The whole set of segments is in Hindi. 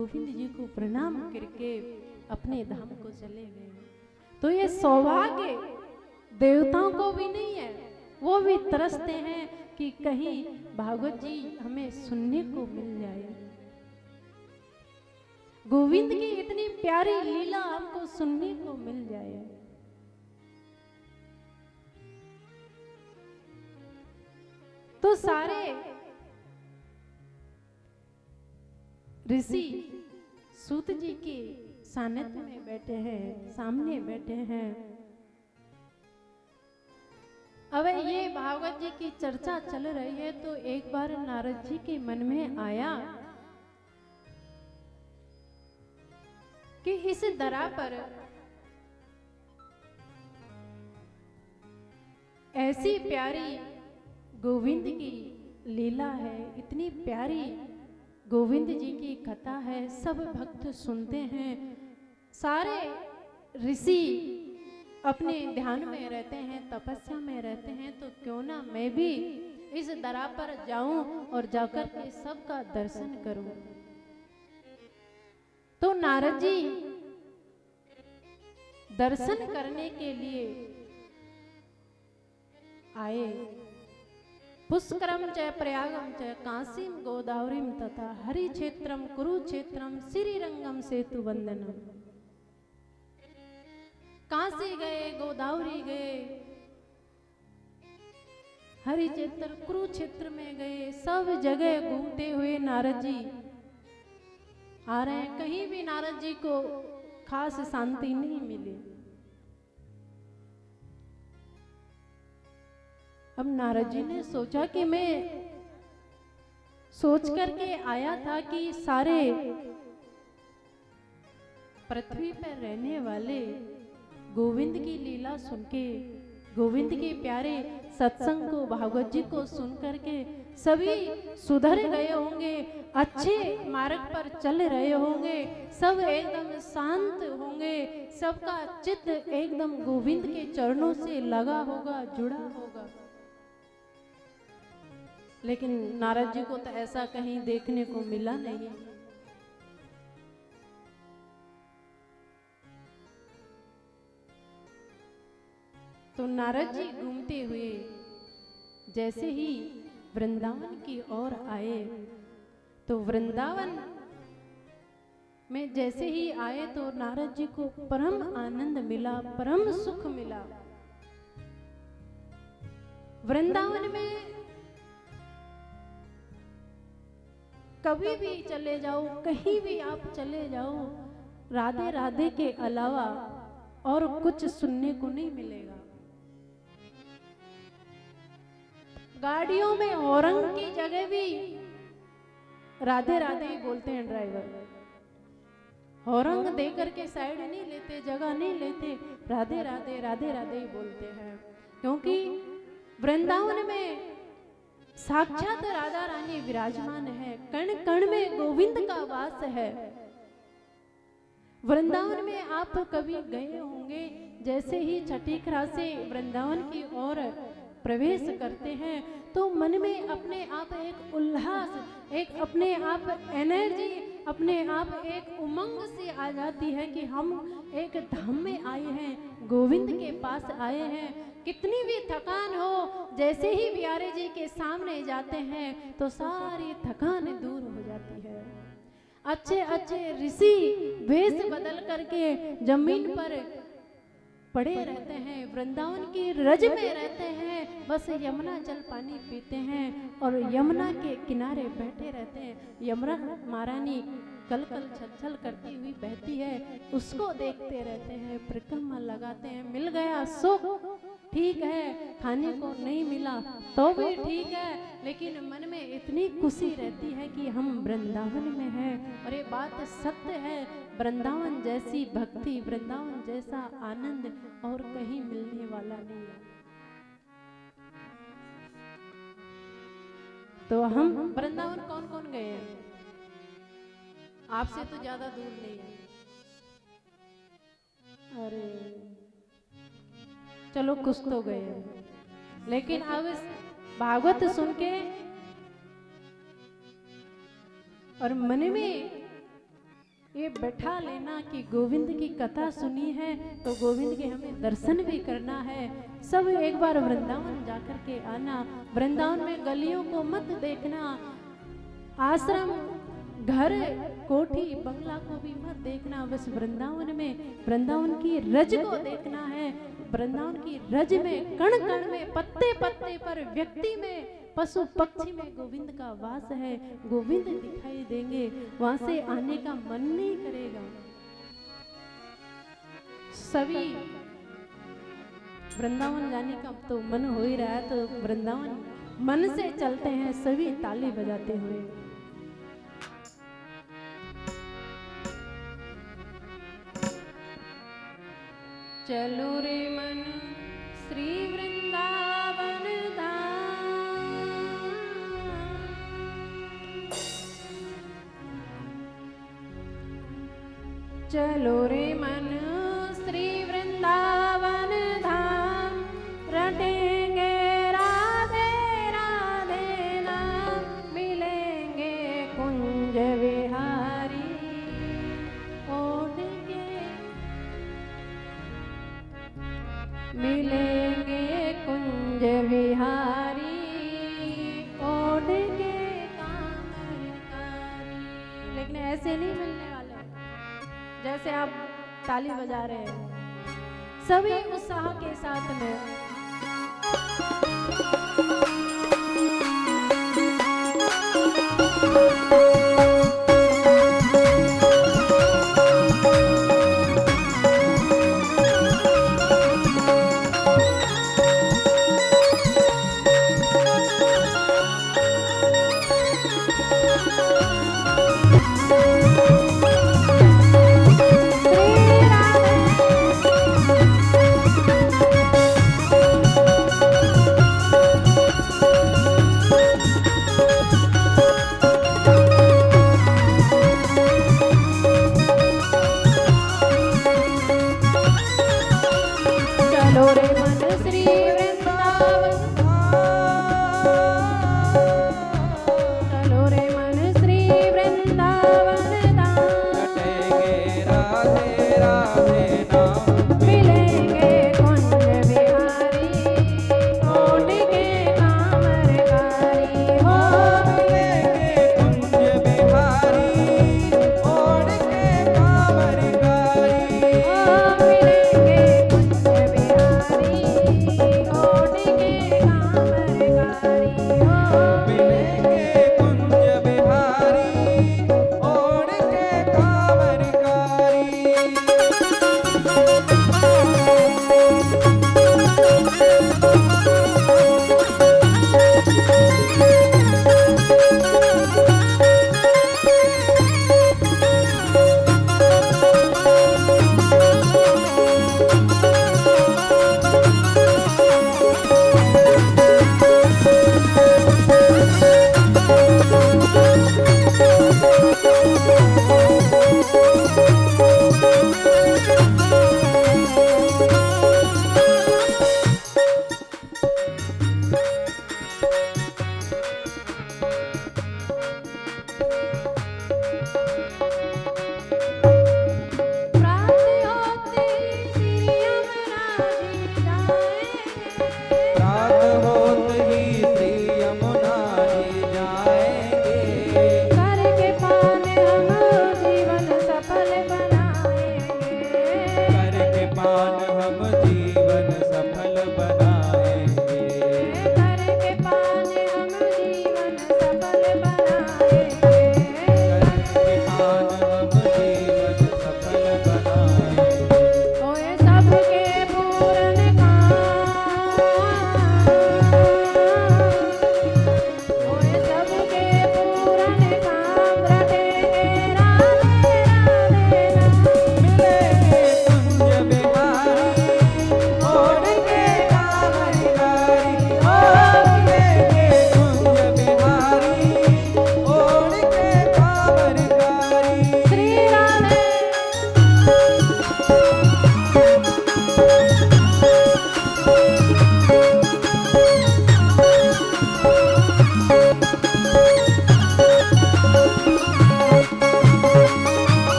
गोविंद जी को प्रणाम करके अपने धाम को चले गए। तो ये सौभाग्य देवताओं को भी नहीं है, वो भी तरसते हैं कि कहीं भागवत जी हमें सुनने को मिल जाए। गोविंद की इतनी प्यारी लीला हमको सुनने को मिल जाए। तो सारे ऋषि सूत जी के सानिध्य में बैठे हैं, सामने बैठे हैं। अब ये भागवत जी की चर्चा चल रही है तो एक बार नारद जी के मन में आया कि इस धरा पर ऐसी प्यारी गोविंद की लीला है, इतनी प्यारी गोविंद जी की कथा है, सब भक्त सुनते हैं, सारे ऋषि अपने ध्यान में रहते हैं, तपस्या में रहते हैं, तो क्यों ना मैं भी इस दरा पर जाऊं और जाकर के सबका दर्शन करूं। तो नारद जी दर्शन करने के लिए आए। पुष्करम च प्रयागम च काशीम गोदावरीम तथा हरि क्षेत्रम कुरुक्षेत्रम श्रीरंगम सेतु वंदनम। काशी गए, गोदावरी गए, हरि क्षेत्र कुरुक्षेत्र में गए, सब जगह घूमते हुए नारद जी आ रहे हैं। कहीं भी नारद जी को खास शांति नहीं मिली। अब नारद जी ने सोचा कि मैं सोच करके आया था कि सारे पृथ्वी पर रहने वाले गोविंद की लीला सुन के, गोविंद के प्यारे सत्संग को, भागवत जी को सुन करके सभी सुधर गए होंगे, अच्छे मार्ग पर चल रहे होंगे, सब एकदम शांत होंगे, सबका चित्त एकदम गोविंद के चरणों से लगा होगा, जुड़ा होगा। लेकिन नारद जी को तो ऐसा कहीं देखने को मिला नहीं। तो नारद जी घूमते हुए जैसे ही वृंदावन की ओर आए, तो वृंदावन में जैसे ही आए तो नारद जी को परम आनंद मिला, परम सुख मिला। वृंदावन में कभी भी चले जाओ, कहीं भी आप चले जाओ, राधे राधे के अलावा और कुछ सुनने को नहीं मिलेगा। गाड़ियों में हॉर्न की जगह भी राधे राधे ही बोलते हैं ड्राइवर। हॉर्न दे करके साइड नहीं लेते, जगह नहीं लेते, राधे राधे राधे राधे ही बोलते हैं। क्योंकि वृंदावन में साक्षात राधा रानी विराजमान है, कण कण में गोविंद का वास है। वृंदावन में आप कभी गए होंगे, जैसे ही छठीखरा से वृंदावन की ओर प्रवेश करते हैं तो मन में अपने आप एक उल्लास, एक अपने आप एनर्जी, अपने आप एक उमंग से आ जाती है कि हम एक धाम में आए हैं, गोविंद के पास आए हैं। कितनी भी थकान हो, जैसे ही बिहारी जी के सामने जाते हैं तो सारी थकान दूर हो जाती है। अच्छे अच्छे ऋषि वेश बदल करके जमीन पर पड़े रहते हैं, वृंदावन की रज में रहते हैं, बस यमुना जल पानी पीते हैं और यमुना के किनारे बैठे रहते हैं। यमुना महारानी कल कल छल छल करती हुई बहती है, उसको देखते रहते हैं, परिक्रमा लगाते हैं। मिल गया सुख, ठीक है, खाने को नहीं मिला तो भी ठीक है, लेकिन मन में इतनी खुशी रहती है कि हम वृंदावन में हैं। और ये बात सत्य है, वृंदावन जैसी भक्ति, वृंदावन जैसा आनंद और कहीं मिलने वाला नहीं है। तो हम वृंदावन कौन कौन गए हैं? आपसे तो ज्यादा दूर नहीं है। अरे चलो कुछ तो गए, लेकिन अब भागवत सुन के और मन में ये बैठा लेना कि गोविंद की कथा सुनी है तो गोविंद के हमें दर्शन भी करना है। सब एक बार वृंदावन जाकर के आना। वृंदावन में गलियों को मत देखना, आश्रम घर कोठी बंगला को भी मत देखना, बस वृंदावन में वृंदावन की रज को देखना है। वृंदावन की रज में कण कण में पत्ते पत्ते पर व्यक्ति में पशु पक्षी में गोविंद का वास है। गोविंद दिखाई देंगे, वहां से आने का मन नहीं करेगा। सभी वृंदावन जाने का तो मन हो ही रहा है, तो वृंदावन मन से चलते हैं सभी ताली बजाते हुए। चलो रे मन श्री वृंदावन धाम, चलो रे मन श्री वृंदावन धाम, रटेंगे राधे राधे नाम, मिलेंगे कुंज विहारी ओढ़ के, मिलेंगे कुंज विहारी ओढ़ के कामरकारी। लेकिन ऐसे नहीं मिलने वाले जैसे आप ताली बजा रहे हैं, सभी उत्साह के साथ में।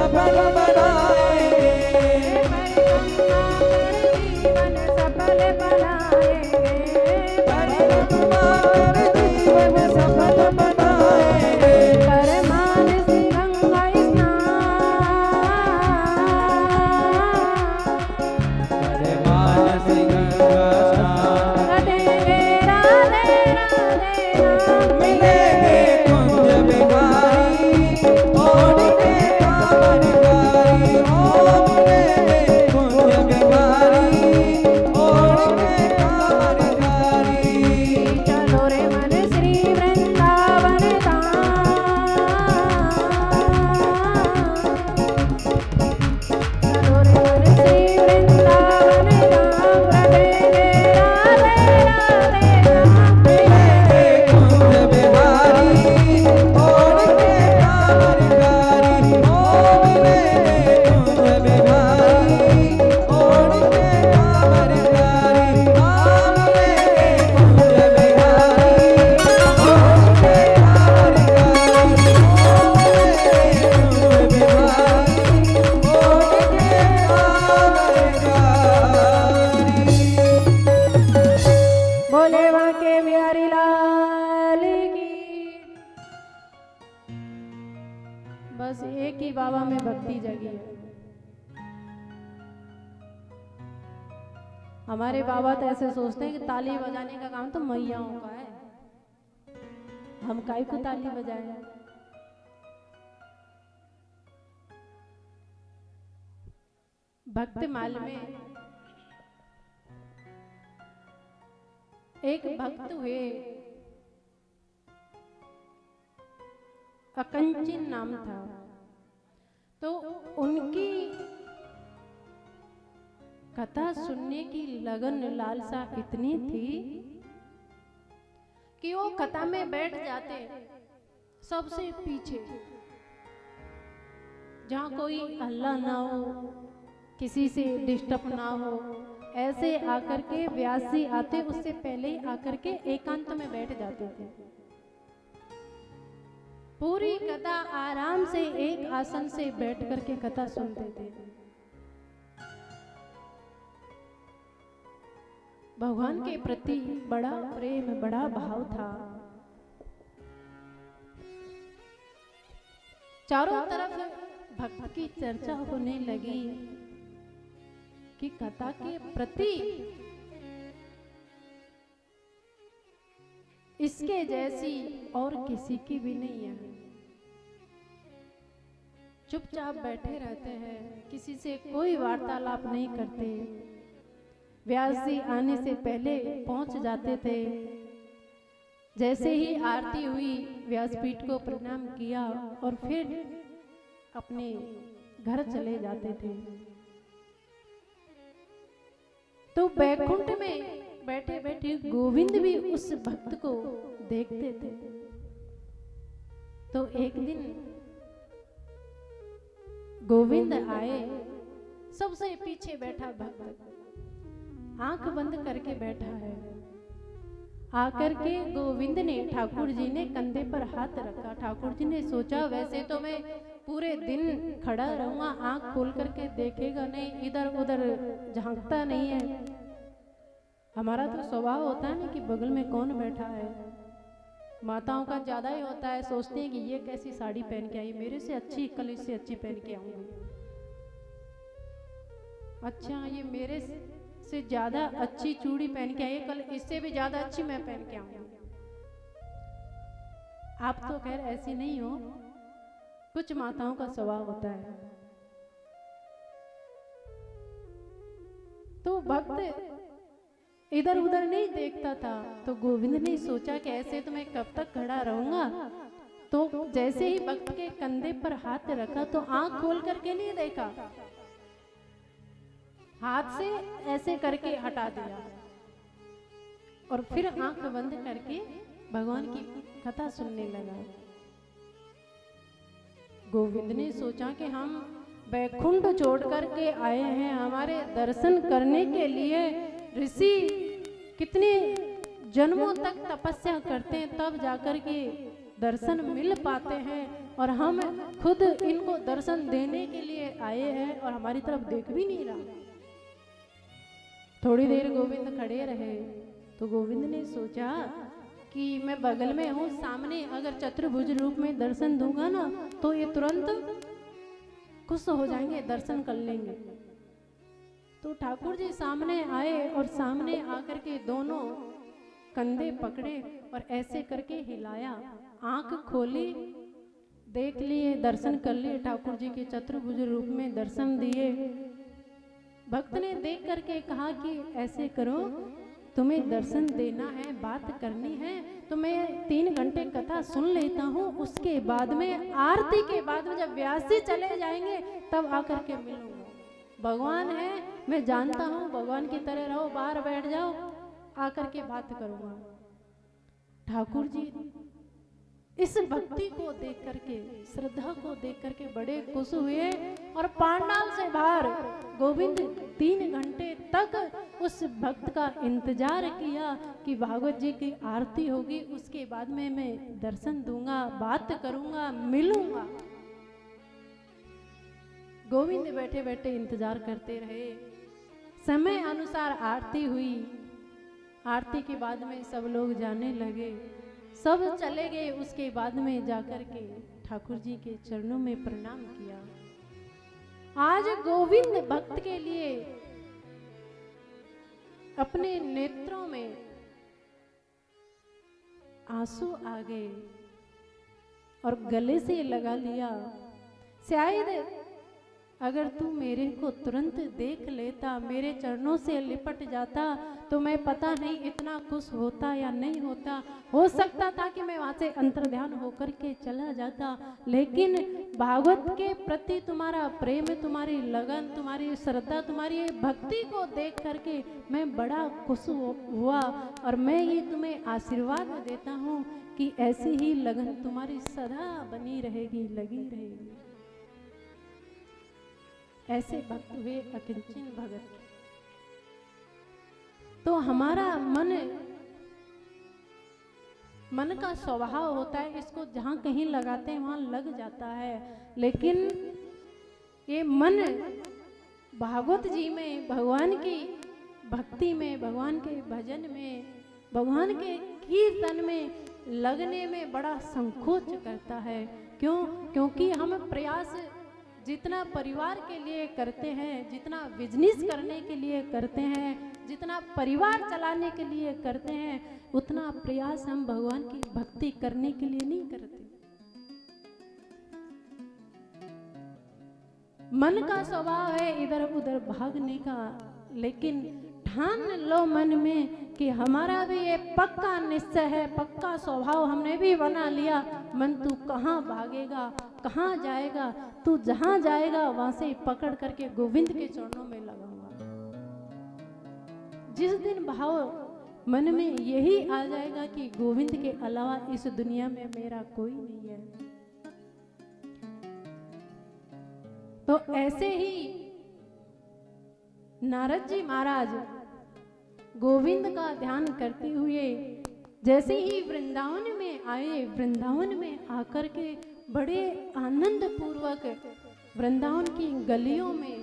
सफल बनाएंगे, परिक्रमा कर जीवन सफल बनाएंगे। परिक्रमा कर जीवन सफल बनाएंगे, कर मानसी गंगा स्नान, करे मानसी गंगा स्नान, करेंगे राधे राधे राम। मिलेंगे कुंज बिहारी ओढ़ के कांवरकारी, ओ मिलेंगे कुंज बिहारी ओढ़ के कांवरकारी। चलो रे मन श्री वृंदावन धाम, चलो रे मन श्री वृंदावन धाम, रटेंगे राधे राधे राम। मिलेंगे कुंज बिहारी ओढ़ के कांवरकारी, ओ मिलेंगे कुंज बिहारी ओढ़ के कांवरकारी, आ मिलेंगे कुंज बिहारी ओढ़ के कांवरकारी, ओ मिलेंगे कुंज बिहारी ओढ़ के कांवरकारी। बोले बांके बिहारी लाल की। बस एक ही बाबा में भक्ति जगी है। हमारे बाबा तो ऐसे सोचते हैं कि ताली बजाने का काम तो मैयाओं का है, हम काहे को ताली बजाएं। भक्त माल में एक भक्त हुए, अकंचन नाम था। तो उनकी कथा सुनने की लगन लालसा इतनी थी कि वो कथा में बैठ जाते सबसे पीछे, जहाँ कोई हल्ला ना हो, किसी से डिस्टर्ब ना हो, ऐसे आकर के व्यास जी आते उससे पहले ही आकर के एकांत में बैठ जाते थे। पूरी कथा आराम से एक आसन से बैठ करके कथा सुनते थे। भगवान के प्रति बड़ा प्रेम, बड़ा भाव था। चारों तरफ भक्त की चर्चा होने लगी कि कथा के प्रति इसके जैसी और किसी की भी नहीं है। चुपचाप बैठे रहते हैं, किसी से कोई वार्तालाप नहीं करते। व्यास जी आने से पहले पहुंच जाते थे। जैसे ही आरती हुई व्यासपीठ को प्रणाम किया और फिर अपने घर चले जाते थे। तो बैकुंठ में बैठे बैठे गोविंद भी उस भक्त को देखते थे। तो एक दिन गोविंद आए, सबसे पीछे बैठा भक्त आंख बंद करके बैठा है। आकर के गोविंद ने, ठाकुर जी ने कंधे पर हाथ रखा। ठाकुर जी ने सोचा वैसे तो मैं पूरे दिन खड़ा रहूंगा, आंख खोल करके देखेगा नहीं, इधर उधर झांकता नहीं है। हमारा तो स्वभाव होता है ना कि बगल में कौन बैठा है। माताओं का ज्यादा ही होता है, सोचते हैं कि ये कैसी साड़ी पहन के आई, मेरे से अच्छी, कल इससे अच्छी पहन के आऊंगी। अच्छा, ये मेरे से ज्यादा अच्छी चूड़ी पहन के आई, कल इससे भी ज्यादा अच्छी मैं पहन के आऊंगी। आप तो खैर ऐसी नहीं हो, कुछ माताओं का स्वभाव होता है। तो भक्त इधर उधर नहीं देखता था। तो गोविंद ने सोचा कि ऐसे तो मैं कब तक खड़ा रहूंगा। तो जैसे ही भक्त के कंधे पर हाथ रखा तो आंख खोल करके नहीं देखा, हाथ से ऐसे करके हटा दिया और फिर आंख बंद करके भगवान की कथा सुनने लगा। गोविंद ने सोचा कि हम बैकुंठ छोड़ करके आए हैं, हमारे दर्शन करने के लिए ऋषि कितने जन्मों तक तपस्या करते हैं, तब जाकर के दर्शन मिल पाते हैं और हम खुद इनको दर्शन देने के लिए आए हैं और हमारी तरफ देख भी नहीं रहा। थोड़ी देर गोविंद खड़े रहे तो गोविंद ने सोचा कि मैं बगल में हूँ, सामने अगर चतुर्भुज रूप में दर्शन दूंगा ना तो ये तुरंत खुश हो जाएंगे, दर्शन कर लेंगे। तो ठाकुर जी सामने आए और सामने आकर के दोनों कंधे पकड़े और ऐसे करके हिलाया, आंख खोली, देख लिए, दर्शन कर लिए, ठाकुर जी के चतुर्भुज रूप में दर्शन दिए। भक्त ने देख करके कहा कि ऐसे करो, तुम्हें दर्शन देना है, बात करनी है तो मैं 3 घंटे कथा सुन लेता हूँ, उसके बाद में आरती के बाद में जब व्यास जी चले जाएंगे तब आकर के मिलूंगा। भगवान है, मैं जानता हूँ, भगवान की तरह रहो, बाहर बैठ जाओ, आकर के बात करूंगा। ठाकुर जी इस भक्ति को देख करके, श्रद्धा को देख करके बड़े खुश हुए और पांडाल से बाहर गोविंद 3 घंटे तक उस भक्त का इंतजार किया कि भागवत जी की आरती होगी, उसके बाद में मैं दर्शन दूंगा, बात करूंगा, मिलूंगा। गोविंद बैठे बैठे इंतजार करते रहे। समय अनुसार आरती हुई। आरती के बाद में सब लोग जाने लगे, सब चले गए। उसके बाद में जाकर के ठाकुर जी के चरणों में प्रणाम किया। आज गोविंद भक्त के लिए अपने नेत्रों में आंसू आ गए और गले से लगा लिया। शायद अगर तू मेरे को तुरंत देख लेता, मेरे चरणों से लिपट जाता तो मैं पता नहीं इतना खुश होता या नहीं होता। हो सकता था कि मैं वहां से अंतर्ध्यान होकर के चला जाता, लेकिन भागवत के प्रति तुम्हारा प्रेम, तुम्हारी लगन, तुम्हारी श्रद्धा, तुम्हारी भक्ति को देख करके मैं बड़ा खुश हुआ और मैं ये तुम्हें आशीर्वाद देता हूँ कि ऐसी ही लगन तुम्हारी सदा बनी रहेगी, लगी रहेगी। ऐसे भक्त हुए अकिंचन भगत। तो हमारा मन का स्वभाव होता है, इसको जहां कहीं लगाते हैं वहां लग जाता है, लेकिन ये मन भागवत जी में, भगवान की भक्ति में, भगवान के भजन में, भगवान के कीर्तन में लगने में बड़ा संकोच करता है। क्यों? क्योंकि हम प्रयास जितना परिवार के लिए करते हैं, जितना बिजनेस करने के लिए करते हैं, जितना परिवार चलाने के लिए करते हैं, उतना प्रयास हम भगवान की भक्ति करने के लिए नहीं करते। मन का स्वभाव है इधर उधर भागने का, लेकिन ठान लो मन में कि हमारा भी ये पक्का निश्चय है, पक्का स्वभाव हमने भी बना लिया। मन तू कहाँ भागेगा, कहाँ जाएगा? तू जहां जाएगा वहां से पकड़ करके गोविंद के चरणों में लगाऊंगा। जिस दिन भाव मन में यही आ जाएगा कि गोविंद के अलावा इस दुनिया में मेरा कोई नहीं है, तो ऐसे ही नारद जी महाराज गोविंद का ध्यान करते हुए जैसे ही वृंदावन में आए, वृंदावन में आकर के बड़े आनंद पूर्वक वृंदावन की गलियों में,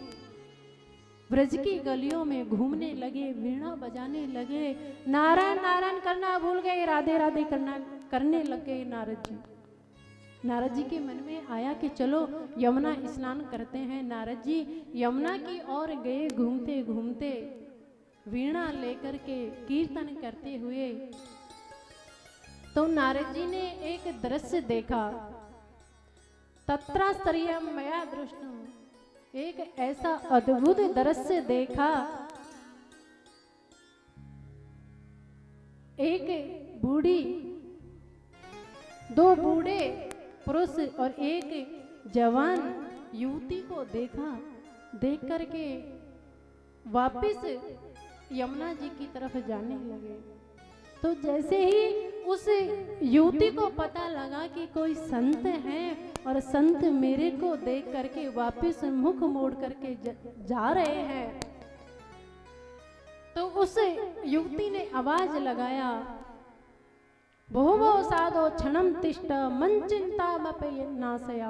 ब्रज की गलियों में घूमने लगे, वीणा बजाने लगे, नारायण नारायण करना भूल गए, राधे राधे करने लग गए नारद जी। नारद जी के मन में आया कि चलो यमुना स्नान करते हैं। नारद जी यमुना की ओर गए, घूमते घूमते वीणा लेकर के कीर्तन करते हुए। तो नारद जी ने एक दृश्य देखा, तत्रास्तरीयम मया दृष्टम, एक ऐसा अद्भुत दृश्य देखा। एक बूढ़ी, 2 बूढ़े पुरुष और एक जवान युवती को देखा। देख करके वापिस यमुना जी की तरफ जाने लगे। तो जैसे ही उस युवती को पता लगा कि कोई संत है और संत मेरे को देख करके वापिस मुख मोड़ करके जा रहे हैं, तो उस युवती ने आवाज लगाया, भोवो साधो क्षणम तिष्ठ मन चिंता नाशया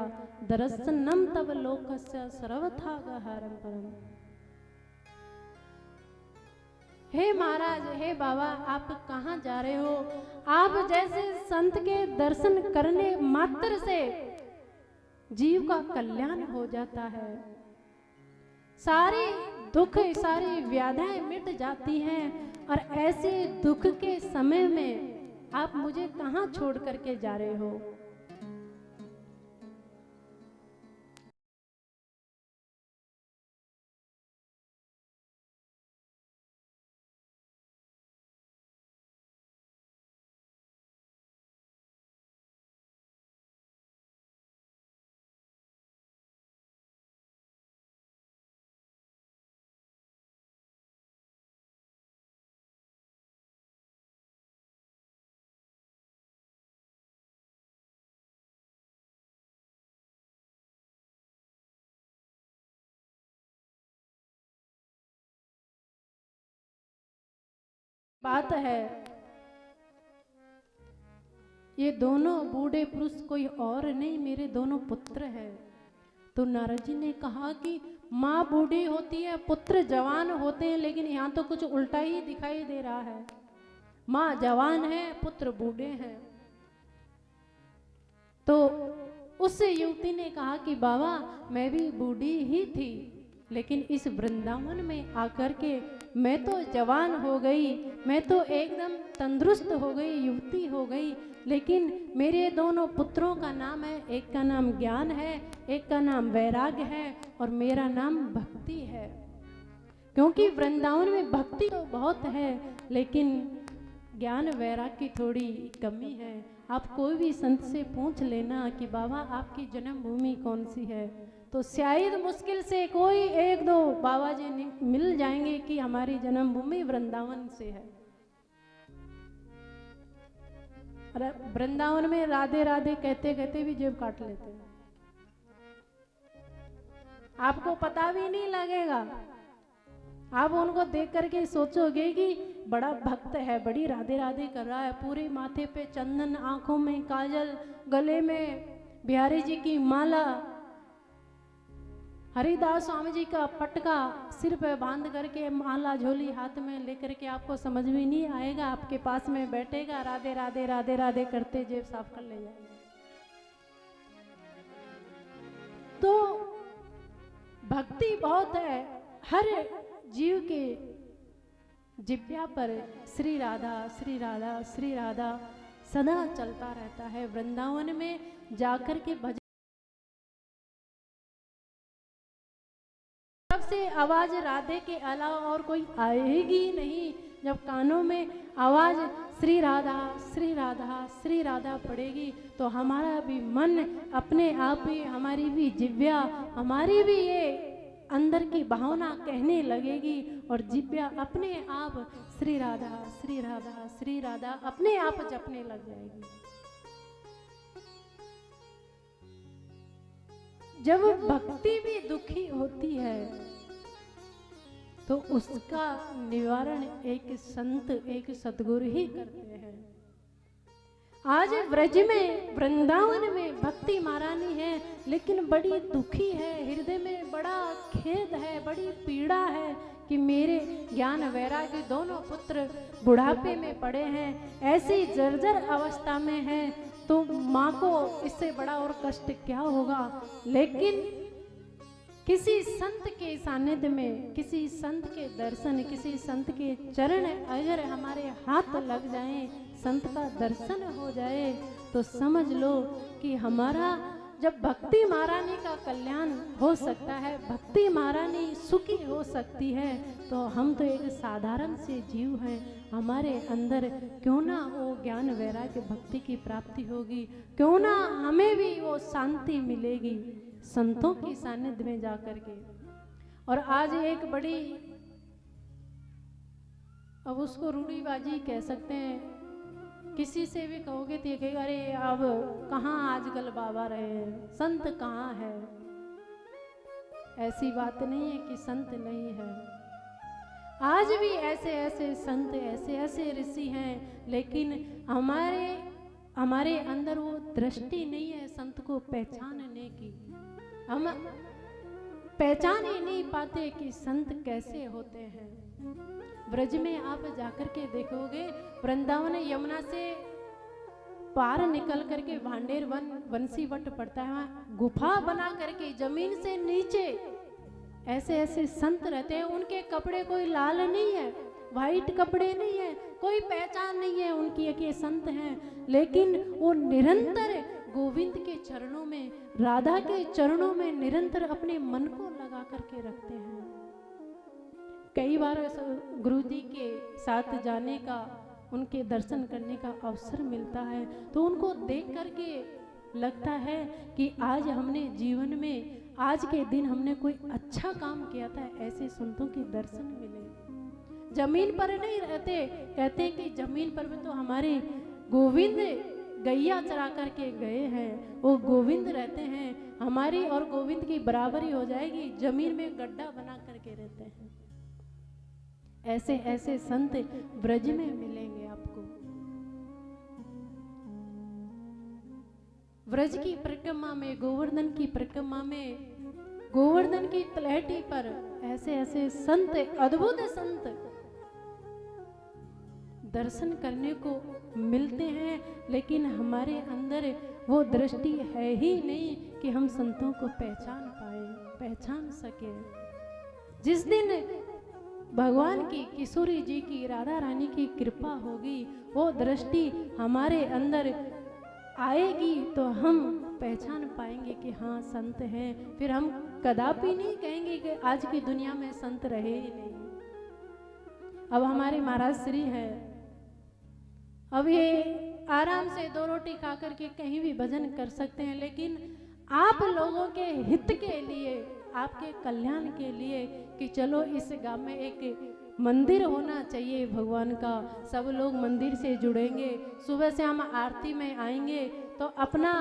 दर्शनम तब लोकस्य सर्वथा गहरम परम। हे महाराज, हे बाबा, आप कहाँ जा रहे हो? आप जैसे संत के दर्शन करने मात्र से जीव का कल्याण हो जाता है, सारी दुख सारी व्याधियां मिट जाती हैं। और ऐसे दुख के समय में आप मुझे कहाँ छोड़ करके जा रहे हो? बात है, ये दोनों बूढ़े पुरुष कोई और नहीं, मेरे दोनों पुत्र हैं। तो नारद जी ने कहा कि माँ बूढ़ी होती है, पुत्र जवान होते हैं, लेकिन यहाँ तो कुछ उल्टा ही दिखाई दे रहा है। माँ जवान है, पुत्र बूढ़े हैं। तो उस युवती ने कहा कि बाबा, मैं भी बूढ़ी ही थी, लेकिन इस वृंदावन में आकर के मैं तो जवान हो गई, मैं तो एकदम तंदुरुस्त हो गई, युवती हो गई। लेकिन मेरे दोनों पुत्रों का नाम है, एक का नाम ज्ञान है, एक का नाम वैराग्य है, और मेरा नाम भक्ति है। क्योंकि वृंदावन में भक्ति तो बहुत है, लेकिन ज्ञान वैराग्य की थोड़ी कमी है। आप कोई भी संत से पूछ लेना कि बाबा आपकी जन्मभूमि कौन सी है, तो शायद मुश्किल से कोई एक दो बाबा जी मिल जाएंगे कि हमारी जन्मभूमि वृंदावन से है। वृंदावन में राधे राधे कहते कहते भी जेब काट लेते हैं, आपको पता भी नहीं लगेगा। आप उनको देख करके सोचोगे कि बड़ा भक्त है, बड़ी राधे राधे कर रहा है, पूरे माथे पे चंदन, आंखों में काजल, गले में बिहारी जी की माला, हरिदास स्वामी जी का पटका सिर पे बांध करके, माला झोली हाथ में लेकर के, आपको समझ में नहीं आएगा। आपके पास में बैठेगा, राधे राधे राधे राधे करते जेब साफ कर ले जाएगा। तो भक्ति बहुत है, हर जीव के जिब्या पर श्री राधा श्री राधा श्री राधा सदा चलता रहता है। वृंदावन में जाकर के भजन से आवाज राधे के अलावा और कोई आएगी नहीं। जब कानों में आवाज श्री राधा श्री राधा श्री राधा पड़ेगी, तो हमारा भी मन अपने आप ही, हमारी भी जिव्या, हमारी भी ये अंदर की भावना कहने लगेगी, और जिव्या अपने आप श्री राधा श्री राधा श्री राधा अपने आप जपने लग जाएगी। जब भक्ति भी दुखी होती है, तो उसका निवारण एक संत, एक सद्गुरु ही करते हैं। आज व्रज में, वृंदावन में भक्ति महारानी है, लेकिन बड़ी दुखी है, हृदय में बड़ा खेद है, बड़ी पीड़ा है कि मेरे ज्ञान वैराग्य दोनों पुत्र बुढ़ापे में पड़े हैं, ऐसी जर्जर अवस्था में हैं, तो माँ को इससे बड़ा और कष्ट क्या होगा। लेकिन किसी संत के सानिध्य में, किसी संत के दर्शन, किसी संत के चरण अगर हमारे हाथ लग जाएं, संत का दर्शन हो जाए, तो समझ लो कि हमारा जब भक्ति महारानी का कल्याण हो सकता है, भक्ति महारानी सुखी हो सकती है, तो हम तो एक साधारण से जीव हैं, हमारे अंदर क्यों ना वो ज्ञान वैराग्य भक्ति की प्राप्ति होगी, क्यों ना हमें भी वो शांति मिलेगी संतों की सानिध्य में जाकर के। और आज एक बड़ी, अब उसको रूढ़ीबाजी कह सकते हैं, किसी से भी कहोगे तो ये कहेगा अरे अब कहाँ आजकल बाबा रहे हैं, संत कहाँ है। ऐसी बात नहीं है कि संत नहीं है, आज भी ऐसे ऐसे संत, ऐसे ऐसे ऋषि हैं, लेकिन हमारे हमारे अंदर वो दृष्टि नहीं है संत को पहचानने की। हम पहचान ही नहीं पाते कि संत कैसे होते हैं। ब्रज में आप जाकर के देखोगे, वृंदावन यमुना से पार निकल करके भांडेर वन बंसी वट पड़ता है, वहाँ गुफा बना करके जमीन से नीचे ऐसे ऐसे संत रहते हैं। उनके कपड़े कोई लाल नहीं है, वाइट कपड़े नहीं है, कोई पहचान नहीं है उनकी कि ये संत हैं, लेकिन वो निरंतर गोविंद के चरणों में, राधा के चरणों में निरंतर अपने मन को लगा करके रखते हैं। कई बार गुरुजी के साथ जाने का, उनके दर्शन करने का अवसर मिलता है तो उनको देख करके लगता है कि आज हमने जीवन में, आज के दिन हमने कोई अच्छा काम किया था। ऐसे संतों के दर्शन मिले। जमीन पर नहीं रहते, कहते कि जमीन पर भी तो हमारे गोविंद गैया चरा करके गए हैं, वो गोविंद रहते हैं, हमारी और गोविंद की बराबरी हो जाएगी। जमीन में गड्ढा बना करके रहते हैं। ऐसे ऐसे संत ब्रज में मिलेंगे आपको। ब्रज की परिक्रमा में, गोवर्धन की परिक्रमा में, गोवर्धन की तलहटी पर ऐसे ऐसे संत, अद्भुत संत दर्शन करने को मिलते हैं, लेकिन हमारे अंदर वो दृष्टि है ही नहीं कि हम संतों को पहचान पाए, पहचान सके। जिस दिन भगवान की, किशोरी जी की, राधा रानी की कृपा होगी, वो दृष्टि हमारे अंदर आएगी तो हम पहचान पाएंगे कि हाँ संत हैं। फिर हम कदापि नहीं कहेंगे कि आज की दुनिया में संत रहे ही नहीं। अब हमारे महाराज श्री है, अब ये आराम से 2 रोटी खा करके कहीं भी भजन कर सकते हैं, लेकिन आप लोगों के हित के लिए, आपके कल्याण के लिए कि चलो इस गांव में एक मंदिर होना चाहिए भगवान का, सब लोग मंदिर से जुड़ेंगे, सुबह से हम आरती में आएंगे तो अपना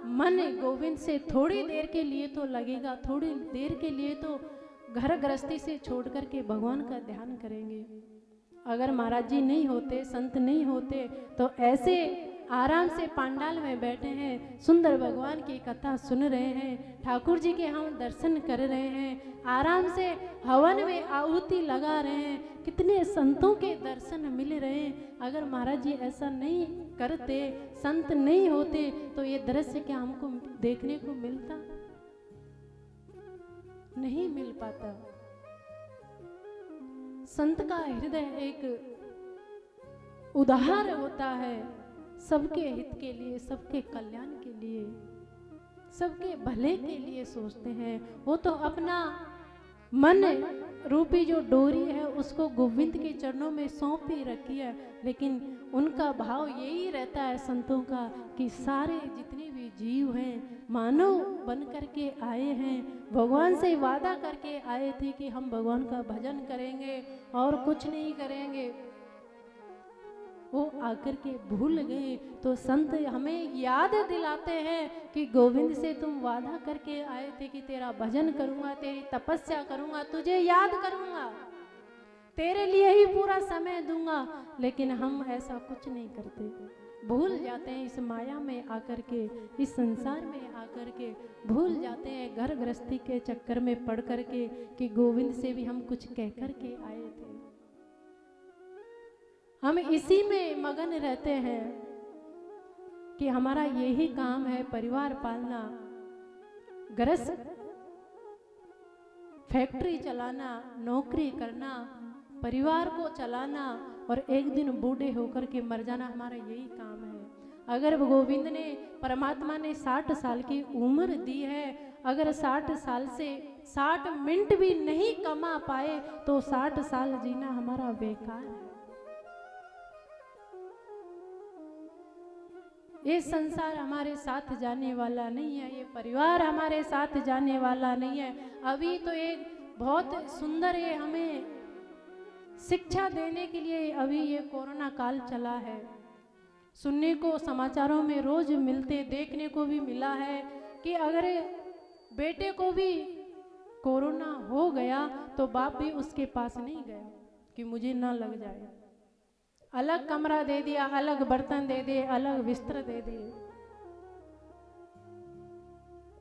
मन गोविंद से थोड़ी देर के लिए तो लगेगा, थोड़ी देर के लिए तो घर गृहस्थी से छोड़ करके भगवान का ध्यान करेंगे। अगर महाराज जी नहीं होते, संत नहीं होते, तो ऐसे आराम से पंडाल में बैठे हैं, सुंदर भगवान की कथा सुन रहे हैं, ठाकुर जी के हम दर्शन कर रहे हैं, आराम से हवन में आहुति लगा रहे हैं, कितने संतों के दर्शन मिल रहे हैं। अगर महाराज जी ऐसा नहीं करते, संत नहीं होते, तो ये दृश्य क्या हमको देखने को मिलता? नहीं मिल पाता। संत का हृदय एक उदार होता है, सबके हित के लिए, सबके कल्याण के लिए, सबके भले के लिए सोचते हैं। वो तो अपना मन रूपी जो डोरी है उसको गोविंद के चरणों में सौंप ही रखी है, लेकिन उनका भाव यही रहता है संतों का कि सारे जितने भी जीव हैं मानव बन करके आए हैं, भगवान से वादा करके आए थे कि हम भगवान का भजन करेंगे और कुछ नहीं करेंगे। वो आकर के भूल गए तो संत हमें याद दिलाते हैं कि गोविंद से तुम वादा करके आए थे कि तेरा भजन करूंगा, तेरी तपस्या करूंगा, तुझे याद करूंगा, तेरे लिए ही पूरा समय दूंगा, लेकिन हम ऐसा कुछ नहीं करते। भूल जाते हैं इस माया में आकर के, इस संसार में आकर के भूल जाते हैं, घर गृहस्थी के चक्कर में पड़ करके कि गोविंद से भी हम कुछ कह कर के आए थे। हम इसी में मगन रहते हैं कि हमारा यही काम है, परिवार पालना, गृहस्थ फैक्ट्री चलाना, नौकरी करना, परिवार को चलाना और एक दिन बूढ़े होकर के मर जाना, हमारा यही काम है। अगर गोविंद ने, परमात्मा ने 60 साल की उम्र दी है, अगर 60 साल से 60 मिनट भी नहीं कमा पाए तो 60 साल जीना हमारा बेकार है। ये संसार हमारे साथ जाने वाला नहीं है, ये परिवार हमारे साथ जाने वाला नहीं है। अभी तो एक बहुत सुंदर है, हमें शिक्षा देने के लिए अभी ये कोरोना काल चला है। सुनने को समाचारों में रोज मिलते, देखने को भी मिला है कि अगर बेटे को भी कोरोना हो गया तो बाप भी उसके पास नहीं गया कि मुझे ना लग जाए। अलग कमरा दे दिया, अलग बर्तन दे दिए, अलग बिस्तर दे दिए,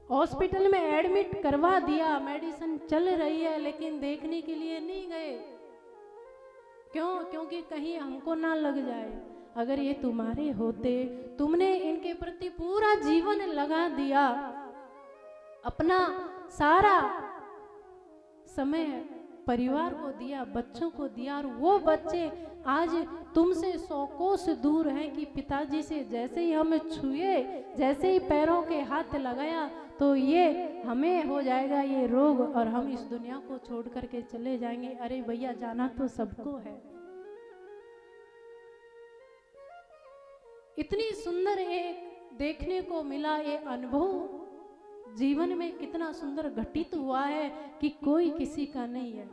हॉस्पिटल में एडमिट करवा दिया, मेडिसिन चल रही है, लेकिन देखने के लिए नहीं गए। क्यों? क्योंकि कहीं हमको ना लग जाए। अगर ये तुम्हारे होते, तुमने इनके प्रति पूरा जीवन लगा दिया, अपना सारा समय परिवार को दिया, बच्चों को दिया, और वो बच्चे आज तुमसे 100 कोस दूर हैं कि पिताजी से जैसे ही हम छुए, जैसे ही पैरों के हाथ लगाया तो ये हमें हो जाएगा ये रोग और हम इस दुनिया को छोड़ करके चले जाएंगे। अरे भैया, जाना तो सबको है। इतनी सुंदर एक देखने को मिला, ये अनुभव जीवन में कितना सुंदर घटित हुआ है कि कोई किसी का नहीं है।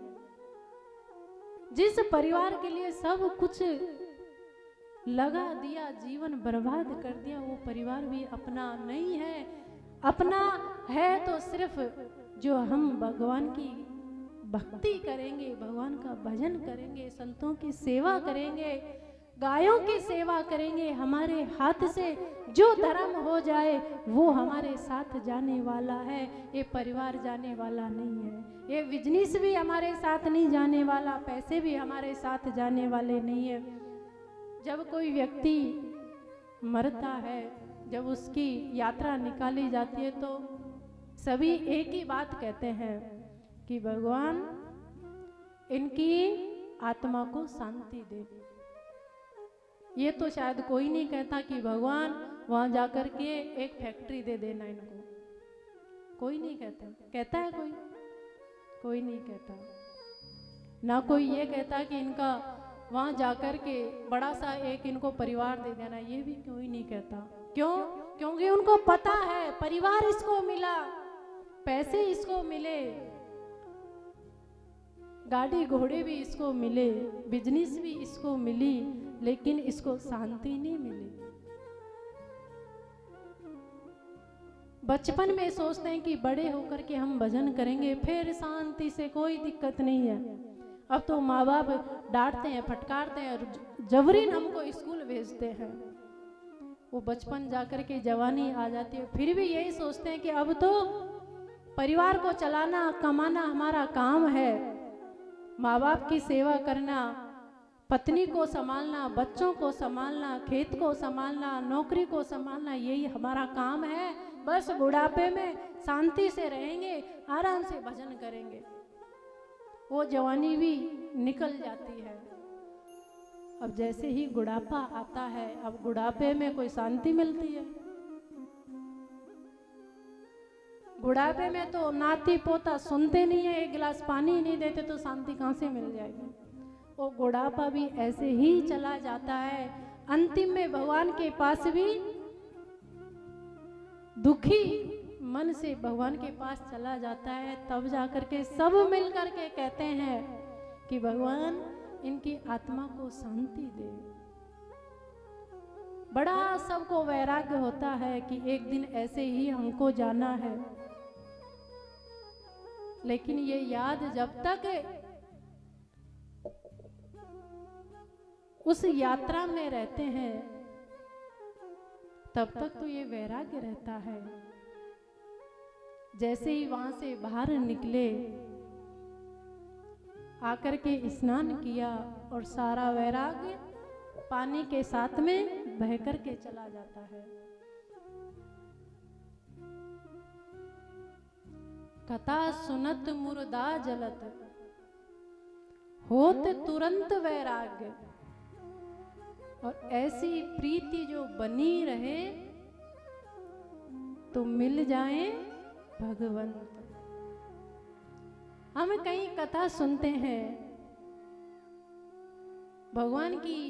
जिस परिवार के लिए सब कुछ लगा दिया, जीवन बर्बाद कर दिया, वो परिवार भी अपना नहीं है। अपना है तो सिर्फ जो हम भगवान की भक्ति करेंगे, भगवान का भजन करेंगे, संतों की सेवा करेंगे, गायों की सेवा करेंगे, हमारे हाथ से जो धर्म हो जाए वो हमारे साथ जाने वाला है। ये परिवार जाने वाला नहीं है, ये बिजनेस भी हमारे साथ नहीं जाने वाला, पैसे भी हमारे साथ जाने वाले नहीं है। जब कोई व्यक्ति मरता है, जब उसकी यात्रा निकाली जाती है, तो सभी एक ही बात कहते हैं कि भगवान इनकी आत्मा को शांति दे। ये तो शायद कोई नहीं कहता कि भगवान वहां जाकर के एक फैक्ट्री दे देना इनको, कोई नहीं कहता। कहता है कोई? कोई नहीं कहता। ना कोई ये कहता कि इनका वहां जाकर के बड़ा सा एक इनको परिवार दे देना, ये भी कोई नहीं कहता। क्यों? क्योंकि उनको पता है परिवार इसको मिला, पैसे इसको मिले, गाड़ी घोड़े भी इसको मिले, बिजनेस भी इसको मिली, लेकिन इसको शांति नहीं मिली। बचपन में सोचते हैं कि बड़े होकर के हम भजन करेंगे, फिर शांति से कोई दिक्कत नहीं है। अब तो माँ बाप डांटते हैं, फटकारते हैं, जबरीन हमको स्कूल भेजते हैं। वो बचपन जाकर के जवानी आ जाती है, फिर भी यही सोचते हैं कि अब तो परिवार को चलाना, कमाना हमारा काम है, माँ बाप की सेवा करना, पत्नी को संभालना, बच्चों को संभालना, खेत को संभालना, नौकरी को संभालना, यही हमारा काम है। बस बुढ़ापे में शांति से रहेंगे, आराम से भजन करेंगे। वो जवानी भी निकल जाती है। अब जैसे ही बुढ़ापा आता है, अब बुढ़ापे में कोई शांति मिलती है? बुढ़ापे में तो नाती पोता सुनते नहीं है, एक गिलास पानी नहीं देते तो शांति कहाँ से मिल जाएगी? वो बुढ़ापा भी ऐसे ही चला जाता है। अंतिम में भगवान के पास भी दुखी मन से भगवान के पास चला जाता है। तब जाकर के सब मिल कर के कहते हैं कि भगवान इनकी आत्मा को शांति दे। बड़ा सबको वैराग्य होता है कि एक दिन ऐसे ही हमको जाना है, लेकिन ये याद जब तक उस यात्रा में रहते हैं तब तक तो ये वैराग्य रहता है। जैसे ही वहां से बाहर निकले, आकर के स्नान किया और सारा वैराग्य पानी के साथ में बह कर के चला जाता है। कथा सुनत मुर्दा जलत, होत तुरंत वैराग्य। और ऐसी प्रीति जो बनी रहे तो मिल जाए भगवंत। हम कई कथा सुनते हैं, भगवान की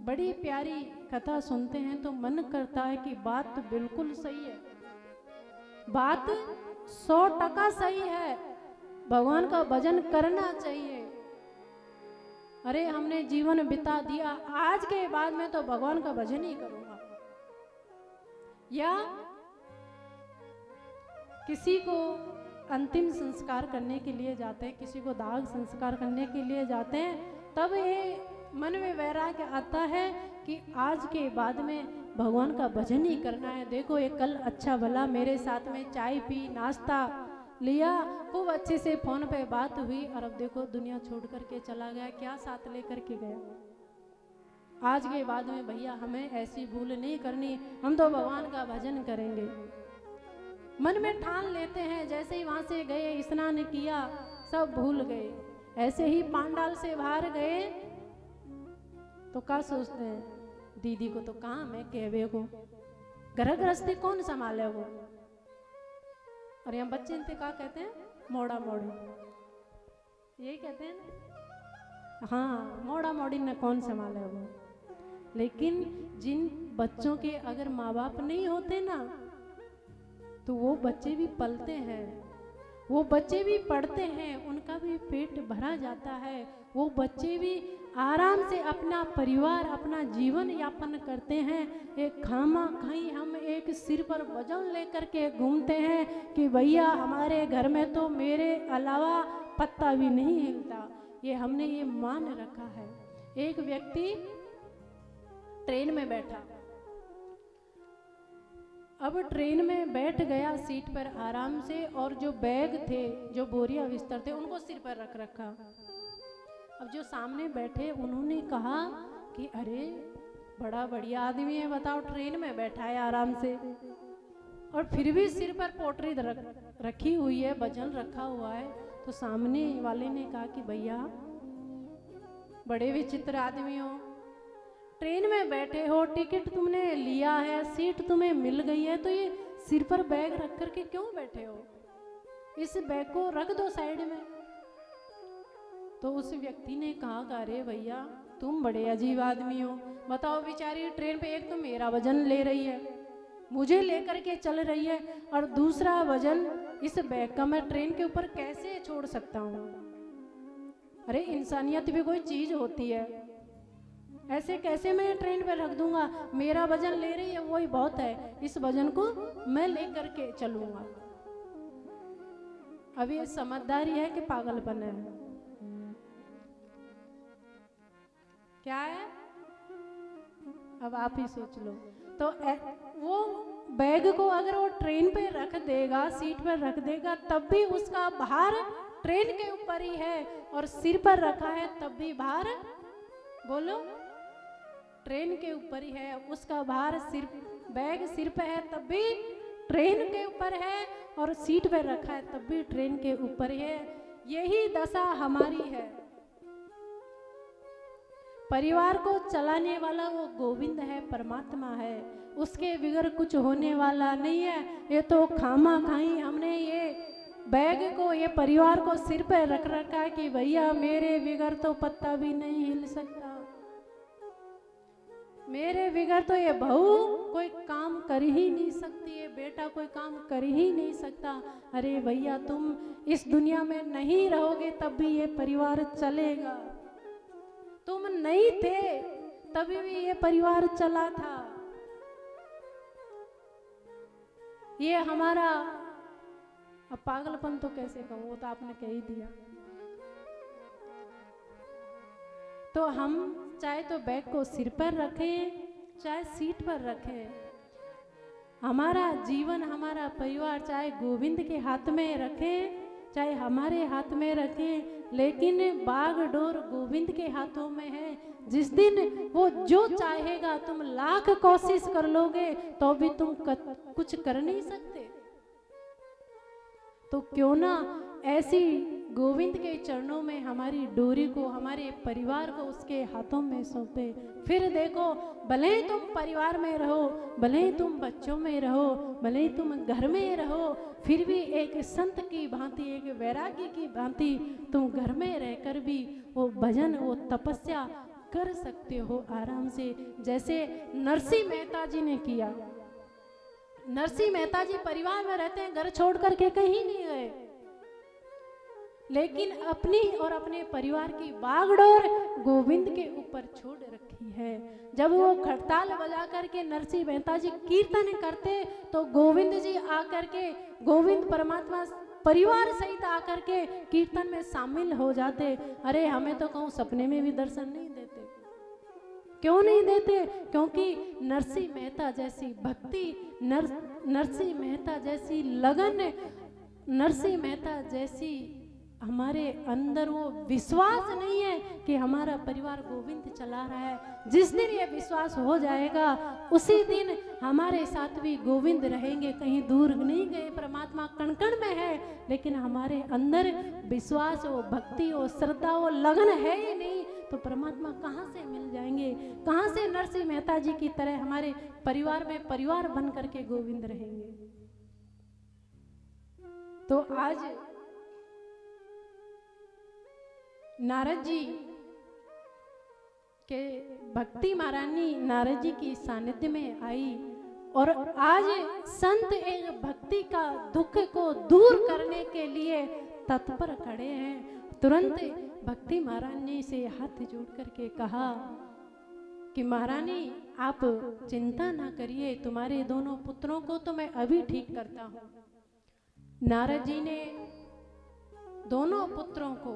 बड़ी प्यारी कथा सुनते हैं तो मन करता है कि बात तो बिल्कुल सही है, बात 100% सही है, भगवान का भजन करना चाहिए। अरे हमने जीवन बिता दिया, आज के बाद में तो भगवान का भजन ही करूंगा। या किसी को अंतिम संस्कार करने के लिए जाते हैं, किसी को दाह संस्कार करने के लिए जाते हैं, तब ये मन में वैराग्य आता है कि आज के बाद में भगवान का भजन ही करना है। देखो ये कल अच्छा भला मेरे साथ में चाय पी, नाश्ता लिया, खूब अच्छे से फोन पे बात हुई, और अब देखो दुनिया छोड़ करके चला गया। क्या साथ लेकर के गया? आज के बाद में भैया हमें ऐसी भूल नहीं करनी, हम तो भगवान का भजन करेंगे। मन में ठान लेते हैं, जैसे ही वहां से गए, स्नान किया, सब भूल गए। ऐसे ही पांडाल से बाहर गए तो क्या सोचते हैं, दीदी को तो काम है कहवे को, घर गृहस्थी कौन संभाले वो। और यहाँ बच्चे इनसे क्या कहते हैं, मोड़ा मोड़ी, यही कहते हैं ना, हाँ मोड़ा मोड़ी ने कौन संभाले वो। लेकिन जिन बच्चों के अगर माँ बाप नहीं होते ना, तो वो बच्चे भी पलते हैं, वो बच्चे भी पढ़ते हैं, उनका भी पेट भरा जाता है, वो बच्चे भी आराम से अपना परिवार, अपना जीवन यापन करते हैं। एक खामा खाई हम एक सिर पर वजन लेकर के घूमते हैं कि भैया हमारे घर में तो मेरे अलावा पत्ता भी नहीं हिलता, ये हमने ये मान रखा है। एक व्यक्ति ट्रेन में बैठा, अब ट्रेन में बैठ गया सीट पर आराम से, और जो बैग थे, जो बोरिया बिस्तर थे, उनको सिर पर रख रखा। अब जो सामने बैठे उन्होंने कहा कि अरे बड़ा बढ़िया आदमी है, बताओ ट्रेन में बैठा है आराम से, और फिर भी सिर पर पोटरी रखी हुई है, वजन रखा हुआ है। तो सामने वाले ने कहा कि भैया बड़े विचित्र आदमी हो, ट्रेन में बैठे हो, टिकट तुमने लिया है, सीट तुम्हें मिल गई है, तो ये सिर पर बैग रख करके क्यों बैठे हो? इस बैग को रख दो साइड में। तो उस व्यक्ति ने कहा, अरे भैया तुम बड़े अजीब आदमी हो, बताओ बेचारी ट्रेन पे एक तो मेरा वजन ले रही है, मुझे लेकर के चल रही है, और दूसरा वजन इस बैग का मैं ट्रेन के ऊपर कैसे छोड़ सकता हूँ? अरे इंसानियत भी कोई चीज होती है, ऐसे कैसे मैं ट्रेन पे रख दूंगा? मेरा वजन ले रही है वही बहुत है, इस वजन को मैं लेकर के चलूंगा। अब ये समझदारी है कि पागलपन है? क्या है? अब आप ही सोच लो। तो वो बैग को अगर वो ट्रेन पे रख देगा, सीट पर रख देगा, तब भी उसका भार ट्रेन के ऊपर ही है, और सिर पर रखा है तब भी भार, बोलो, ट्रेन के ऊपर ही है। उसका भार सिर, बैग सिर पे है तब भी ट्रेन के ऊपर है, और सीट पे रखा है तब भी ट्रेन के ऊपर ही है। यही दशा हमारी है। परिवार को चलाने वाला वो गोविंद है, परमात्मा है, उसके बिगर कुछ होने वाला नहीं है। ये तो खामा खाई हमने ये बैग को, ये परिवार को सिर पे रख रखा कि भैया मेरे बिगर तो पत्ता भी नहीं हिल सकता, मेरे बिगर तो ये बहू कोई काम कर ही नहीं सकती, ये बेटा कोई काम कर ही नहीं सकता। अरे भैया तुम इस दुनिया में नहीं रहोगे तब भी ये परिवार चलेगा, तुम नहीं थे तभी भी ये परिवार चला था। ये हमारा, अब पागलपन तो कैसे कहूं, वो तो आपने कह ही दिया। तो हम चाहे तो बैग को सिर पर रखें, चाहे सीट पर रखें, हमारा जीवन, हमारा परिवार चाहे गोविंद के हाथ में रखें, चाहे हमारे हाथ में रखें, लेकिन बागडोर गोविंद के हाथों में है। जिस दिन वो जो चाहेगा, तुम लाख कोशिश कर लोगे तो भी तुम कुछ कर नहीं सकते। तो क्यों ना ऐसी गोविंद के चरणों में हमारी डोरी को, हमारे परिवार को उसके हाथों में सौंपे। फिर देखो, भले ही तुम परिवार में रहो, भले ही तुम बच्चों में रहो, भले ही तुम घर में रहो, फिर भी एक संत की भांति, एक वैरागी की भांति तुम घर में रहकर भी वो भजन, वो तपस्या कर सकते हो आराम से, जैसे नरसिंह मेहता जी ने किया। नरसिंह मेहता जी परिवार में रहते हैं, घर छोड़ करके कहीं नहीं गए, लेकिन अपनी और अपने परिवार की बागडोर गोविंद के ऊपर छोड़ रखी है। जब वो खड़ताल बजा करके नरसिंह मेहता जी कीर्तन करते तो गोविंद जी आकर के, गोविंद परमात्मा परिवार सहित आकर के कीर्तन में शामिल हो जाते। अरे हमें तो कहूँ सपने में भी दर्शन नहीं देते। क्यों नहीं देते? क्योंकि नरसिंह मेहता जैसी भक्ति, नरसिंह मेहता जैसी लगन, नरसिंह मेहता जैसी हमारे अंदर वो विश्वास नहीं है कि हमारा परिवार गोविंद चला रहा है। जिस दिन ये विश्वास हो जाएगा उसी दिन हमारे साथ भी गोविंद रहेंगे, कहीं दूर नहीं गए। परमात्मा कण कण में है, लेकिन हमारे अंदर विश्वास, वो भक्ति, वो श्रद्धा, वो लगन है ही नहीं, तो परमात्मा कहाँ से मिल जाएंगे? कहाँ से नरसिंह मेहता जी की तरह हमारे परिवार में परिवार बन करके गोविंद रहेंगे? तो आज नारद जी के भक्ति महारानी नारद जी की सानिध्य में आई और आज संत एक भक्ति का दुख को दूर करने के लिए तत्पर खड़े हैं। तुरंत भक्ति महारानी से हाथ जोड़ करके कहा कि महारानी आप चिंता ना करिए, तुम्हारे दोनों पुत्रों को तो मैं अभी ठीक करता हूँ। नारद जी ने दोनों पुत्रों को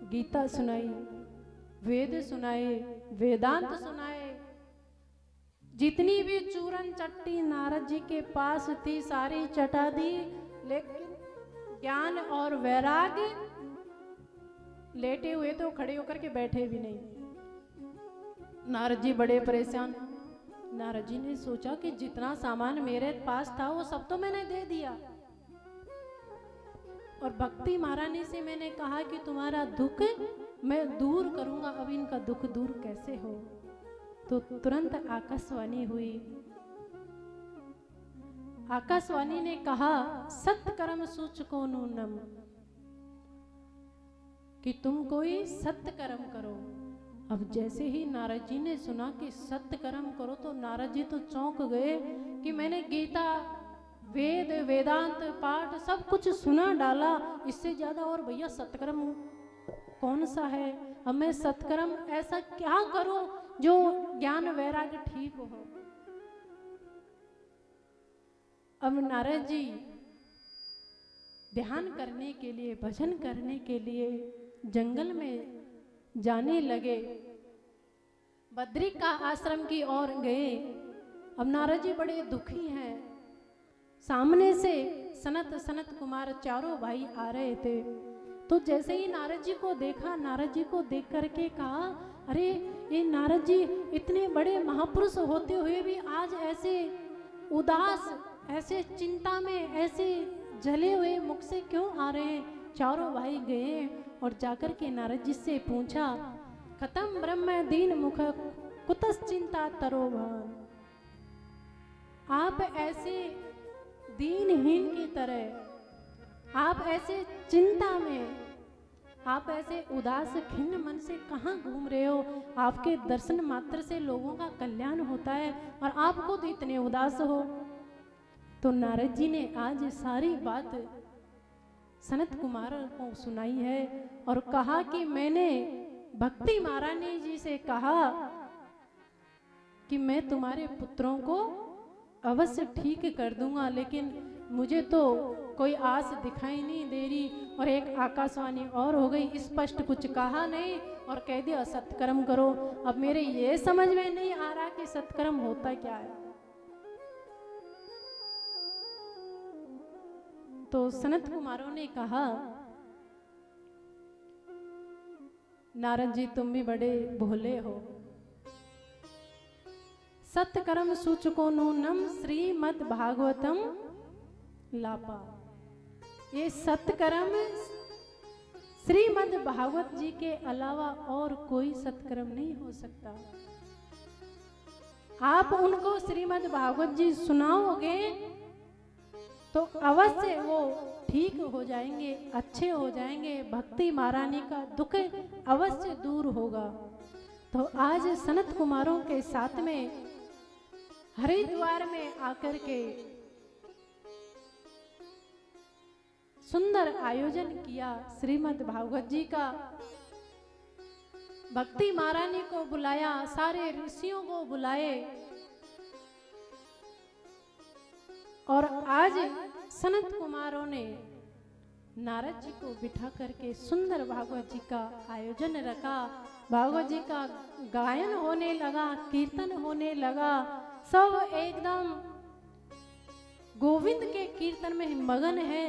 गीता सुनाई, वेद सुनाए, वेदांत सुनाए। जितनी भी चूरन चट्टी नारद जी के पास थी सारी चटा दी, लेकिन ज्ञान और वैराग्य लेटे हुए तो खड़े होकर के बैठे भी नहीं। नारद जी बड़े परेशान। नारद जी ने सोचा कि जितना सामान मेरे पास था वो सब तो मैंने दे दिया, और भक्ति महारानी से मैंने कहा कि तुम्हारा दुख मैं दूर करूंगा, अब इनका दुख दूर कैसे हो? तो तुरंत आकाशवाणी हुई। आकाशवाणी ने कहा सत्कर्म सूचको नूनम, कि तुम कोई सत्य कर्म करो। अब जैसे ही नारद जी ने सुना कि सत्य कर्म करो तो नारद जी तो चौंक गए कि मैंने गीता, वेद, वेदांत पाठ सब कुछ सुना डाला, इससे ज्यादा और भैया सत्कर्म कौन सा है? अब मैं सत्कर्म ऐसा क्या करूं जो ज्ञान वैराग्य ठीक हो? अब नारद जी ध्यान करने के लिए, भजन करने के लिए जंगल में जाने लगे, बद्रिका आश्रम की ओर गए। अब नारद जी बड़े दुखी हैं। सामने से सनत कुमार चारों भाई आ रहे थे, तो जैसे ही नारद जी को देखा, नारद जी को देख करके कहा, अरे ये नारद जी इतने बड़े महापुरुष होते हुए भी आज ऐसे उदास, ऐसे चिंता में, ऐसे जले हुए मुख से क्यों आ रहे हैं? चारों भाई गए और जाकर के नारद जी से पूछा, खत्म ब्रह्म दीन मुख कुतस चिंता तरोभान। आप ऐसे दीनहीन की तरह, आप ऐसे चिंता में, आप ऐसे उदास खिन्न मन से कहाँ घूम रहे हो? आपके दर्शन मात्र से लोगों का कल्याण होता है और आप खुद इतने उदास हो। तो नारद जी ने आज सारी बात सनत कुमार को सुनाई है और कहा कि मैंने भक्ति महारानी जी से कहा कि मैं तुम्हारे पुत्रों को अवश्य ठीक कर दूंगा, लेकिन मुझे तो कोई आस दिखाई नहीं दे रही। और एक आकाशवाणी और हो गई, स्पष्ट कुछ कहा नहीं और कह दिया सत्कर्म करो। अब मेरे ये समझ में नहीं आ रहा कि सत्कर्म होता क्या है। तो सनत कुमारों ने कहा, नारद जी तुम भी बड़े भोले हो। सत्कर्म सूचको नूनम श्रीमद् भागवतम लापा। ये सत्कर्म श्रीमद् भागवत जी के अलावा और कोई सत्कर्म नहीं हो सकता। आप उनको श्रीमद् भागवत जी सुनाओगे तो अवश्य वो ठीक हो जाएंगे, अच्छे हो जाएंगे, भक्ति महारानी का दुख अवश्य दूर होगा। तो आज सनत कुमारों के साथ में हरिद्वार में आकर के सुंदर आयोजन किया श्रीमद् भागवत जी का। भक्ति महारानी को बुलाया, सारे ऋषियों को बुलाए और आज सनत कुमारों ने नारद जी को बिठा करके सुंदर भागवत जी का आयोजन रखा। भागवत जी का गायन होने लगा, कीर्तन होने लगा। सब एकदम गोविंद के कीर्तन में मगन है।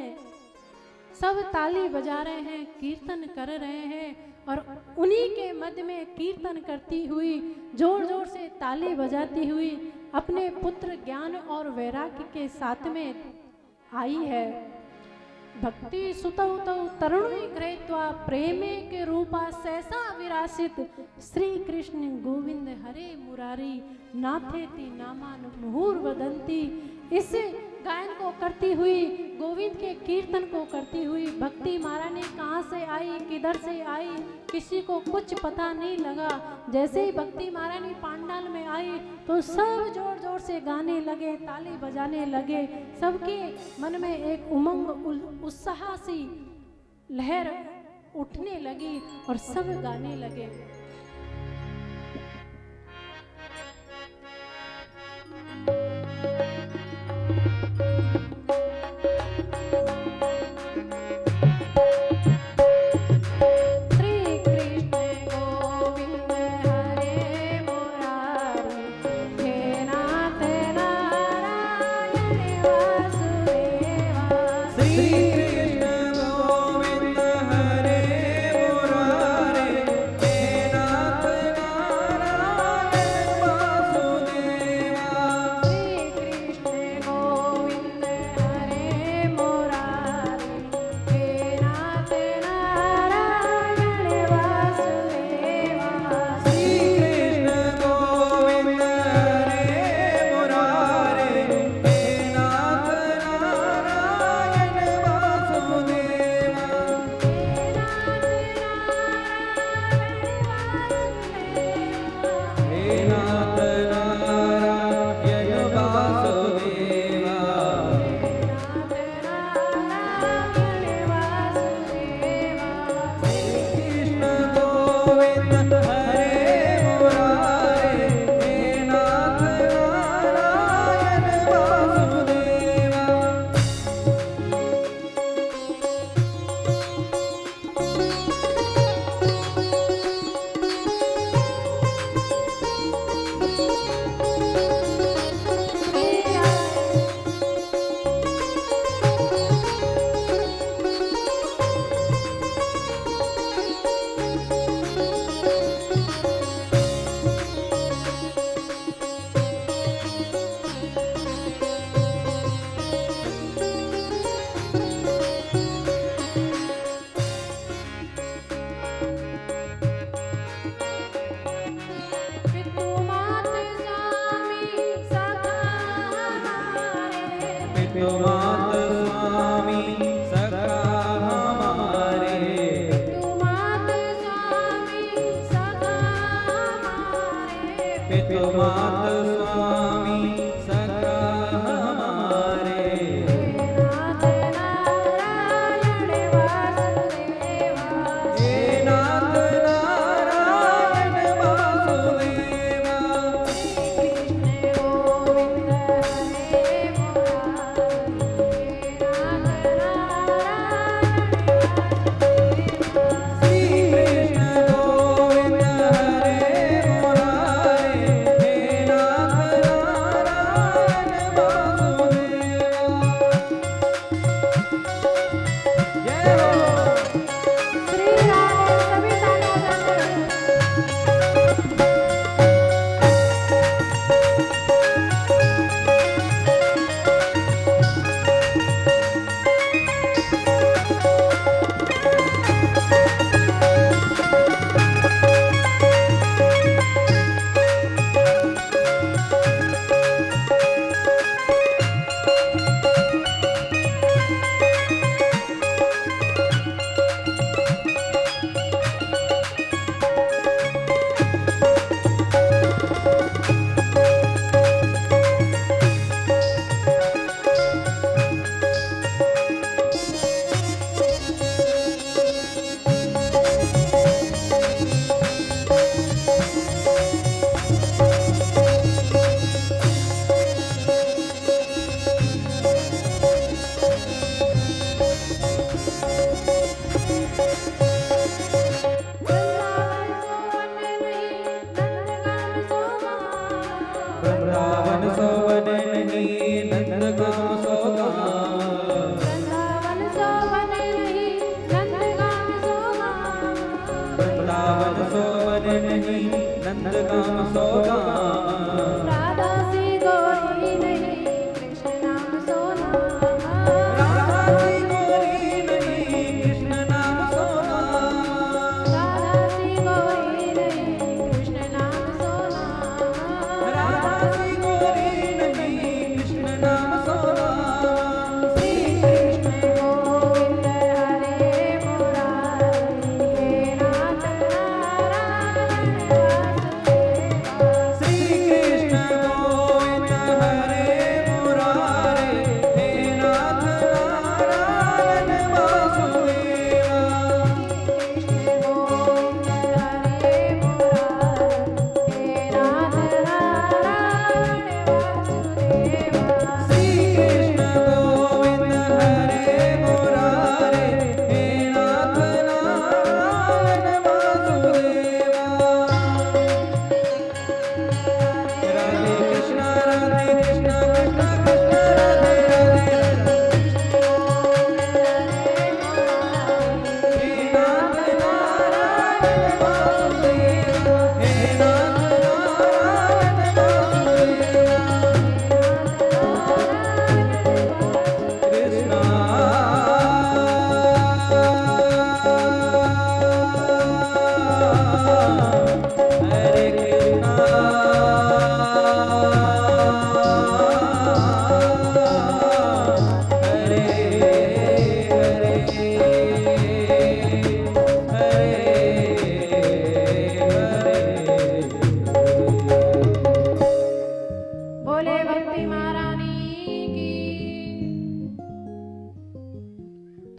सब ताली बजा रहे हैं, कीर्तन कर रहे हैं और उन्हीं के मध्य में कीर्तन करती हुई, जोर जोर से ताली बजाती हुई अपने पुत्र ज्ञान और वैराग्य के साथ में आई है। भक्ति सुतौ तौ तरुणी कृत्वा प्रेमे के रूपा सहसा विरासित श्री कृष्ण गोविंद हरे मुरारी नाथेति नामान मुहुर वदंती। इस गायन को करती हुई, गोविंद के कीर्तन को करती हुई भक्ति महारानी कहाँ से आई, किधर से आई, किसी को कुछ पता नहीं लगा। जैसे ही भक्ति महारानी पांडाल में आई तो सब जोर जोर से गाने लगे, ताली बजाने लगे। सबके मन में एक उमंग उत्साह सी लहर उठने लगी और सब गाने लगे।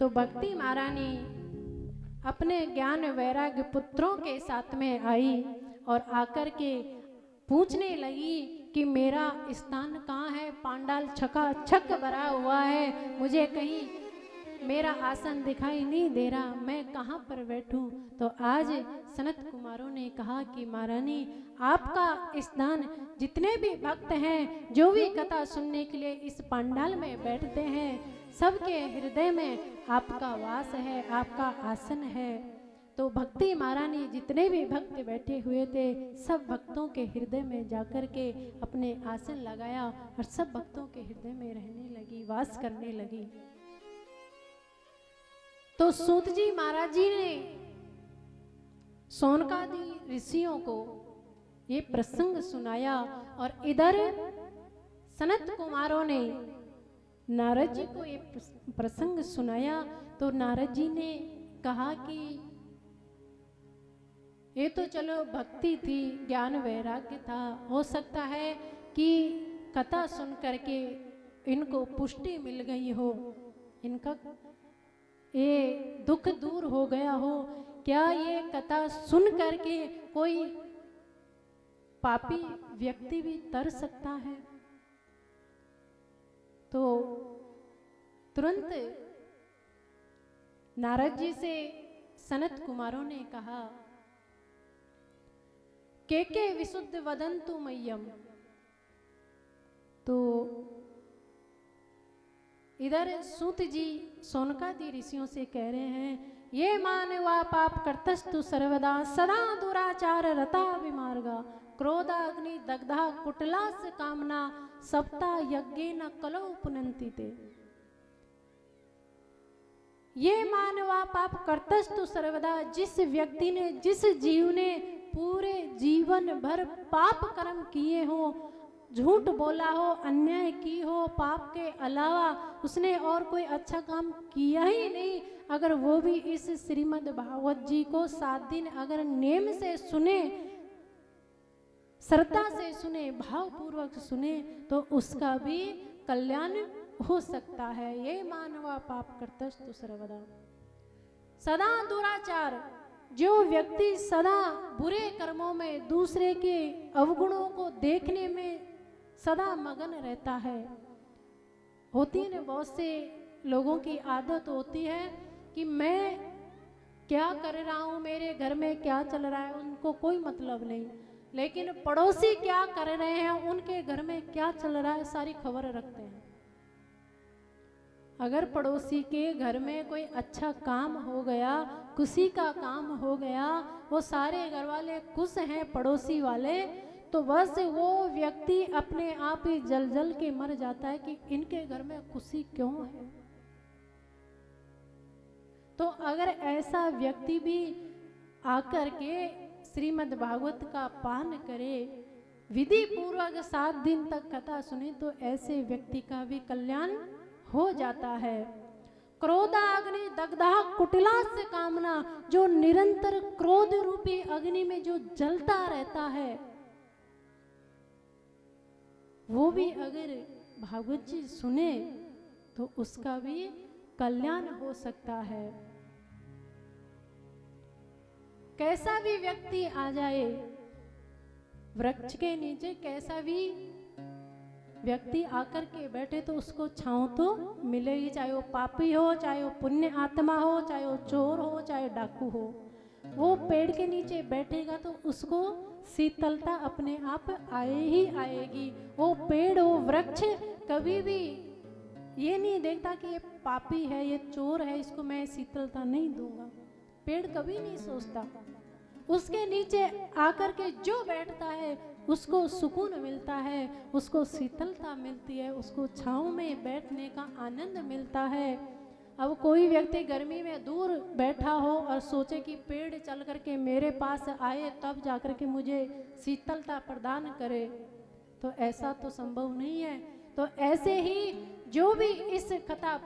तो भक्ति महारानी अपने ज्ञान वैराग्य पुत्रों के साथ में आई और आकर के पूछने लगी कि मेरा स्थान कहाँ है। पांडाल छक भरा हुआ है, मुझे कहीं मेरा आसन दिखाई नहीं दे रहा, मैं कहाँ पर बैठूं। तो आज सनत कुमारों ने कहा कि महारानी आपका स्थान, जितने भी भक्त हैं जो भी कथा सुनने के लिए इस पंडाल में बैठते हैं, सबके हृदय में आपका वास है, आपका आसन है। तो भक्ति महारानी जितने भी भक्त बैठे हुए थे सब भक्तों के हृदय में जाकर के अपने आसन लगाया और सब भक्तों के हृदय में रहने लगी, वास करने लगी। तो सूत जी महाराज जी ने सौनकादि ऋषियों को ये प्रसंग सुनाया और इधर सनत कुमारों ने नारद जी को ये प्रसंग सुनाया। तो नारद जी ने कहा कि ये तो चलो भक्ति थी, ज्ञान वैराग्य था, हो सकता है कि कथा सुन करके इनको पुष्टि मिल गई हो, इनका ये दुख दूर हो गया हो। क्या ये कथा सुन करके कोई पापी व्यक्ति भी तर सकता है? तो तुरंत नारद जी से सनत कुमारों ने कहा के विशुद्ध वदंतु मह्यम। तो इधर सूत जी सौनकादि ऋषियों से कह रहे हैं, ये मानवा पाप कर्तस्तु सर्वदा सदा दुराचार रता विमार्गा क्रोधाग्नि दग्धा कुटलास कामना सप्ता यज्ञे न कलो पुनंति ते। ये मानवा पाप कर्तस्तु सर्वदा, जिस व्यक्ति ने, जिस जीव ने पूरे जीवन भर पाप कर्म किए हो, झूठ बोला हो, अन्याय की हो, पाप के अलावा उसने और कोई अच्छा काम किया ही नहीं, अगर वो भी इस श्रीमद् भागवत जी को 7 दिन अगर नेम से सुने, श्रद्धा से सुने, भावपूर्वक सुने, तो उसका भी कल्याण हो सकता है। ये मानवा पाप कर्तस्तु सर्वदा सदा दुराचार, जो व्यक्ति सदा बुरे कर्मों में, दूसरे के अवगुणों को देखने में सदा मगन रहता है। होती है ना, बहुत से लोगों की आदत होती है कि मैं क्या कर रहा हूँ, मेरे घर में क्या चल रहा है, उनको कोई मतलब नहीं, लेकिन पड़ोसी क्या कर रहे हैं, उनके घर में क्या चल रहा है, सारी खबर रखते हैं। अगर पड़ोसी के घर में कोई अच्छा काम हो गया, खुशी का काम हो गया, वो सारे घर वाले खुश हैं पड़ोसी वाले, तो बस वो व्यक्ति अपने आप ही जल जल के मर जाता है कि इनके घर में खुशी क्यों है। तो अगर ऐसा व्यक्ति भी आकर के श्रीमद् भागवत का पान करे, विधि पूर्वक 7 दिन तक कथा सुने, तो ऐसे व्यक्ति का भी कल्याण हो जाता है। क्रोधाग्नि दग्धा कुटिलास्य कामना, जो निरंतर क्रोध रूपी अग्नि में जो जलता रहता है, वो भी अगर भागवत जी सुने तो उसका भी कल्याण हो सकता है। कैसा भी व्यक्ति आ जाए, वृक्ष के नीचे कैसा भी व्यक्ति आकर के बैठे तो उसको छांव तो मिलेगी, चाहे वो पापी हो, चाहे वो पुण्य आत्मा हो, चाहे वो चोर हो, चाहे डाकू हो। वो पेड़ के नीचे बैठेगा तो उसको शीतलता अपने आप आए ही आएगी। वो पेड़, वो वृक्ष कभी भी ये नहीं देखता कि ये पापी है, ये चोर है, इसको मैं शीतलता नहीं दूंगा। पेड़ कभी नहीं सोचता। उसके नीचे आकर के जो बैठता है उसको सुकून मिलता है, उसको शीतलता मिलती है, उसको छांव में बैठने का आनंद मिलता है। अब कोई व्यक्ति गर्मी में दूर बैठा हो और सोचे कि पेड़ चल करके मेरे पास आए तब जाकर के मुझे शीतलता प्रदान करे, तो ऐसा तो संभव नहीं है। तो ऐसे ही जो भी इस कथा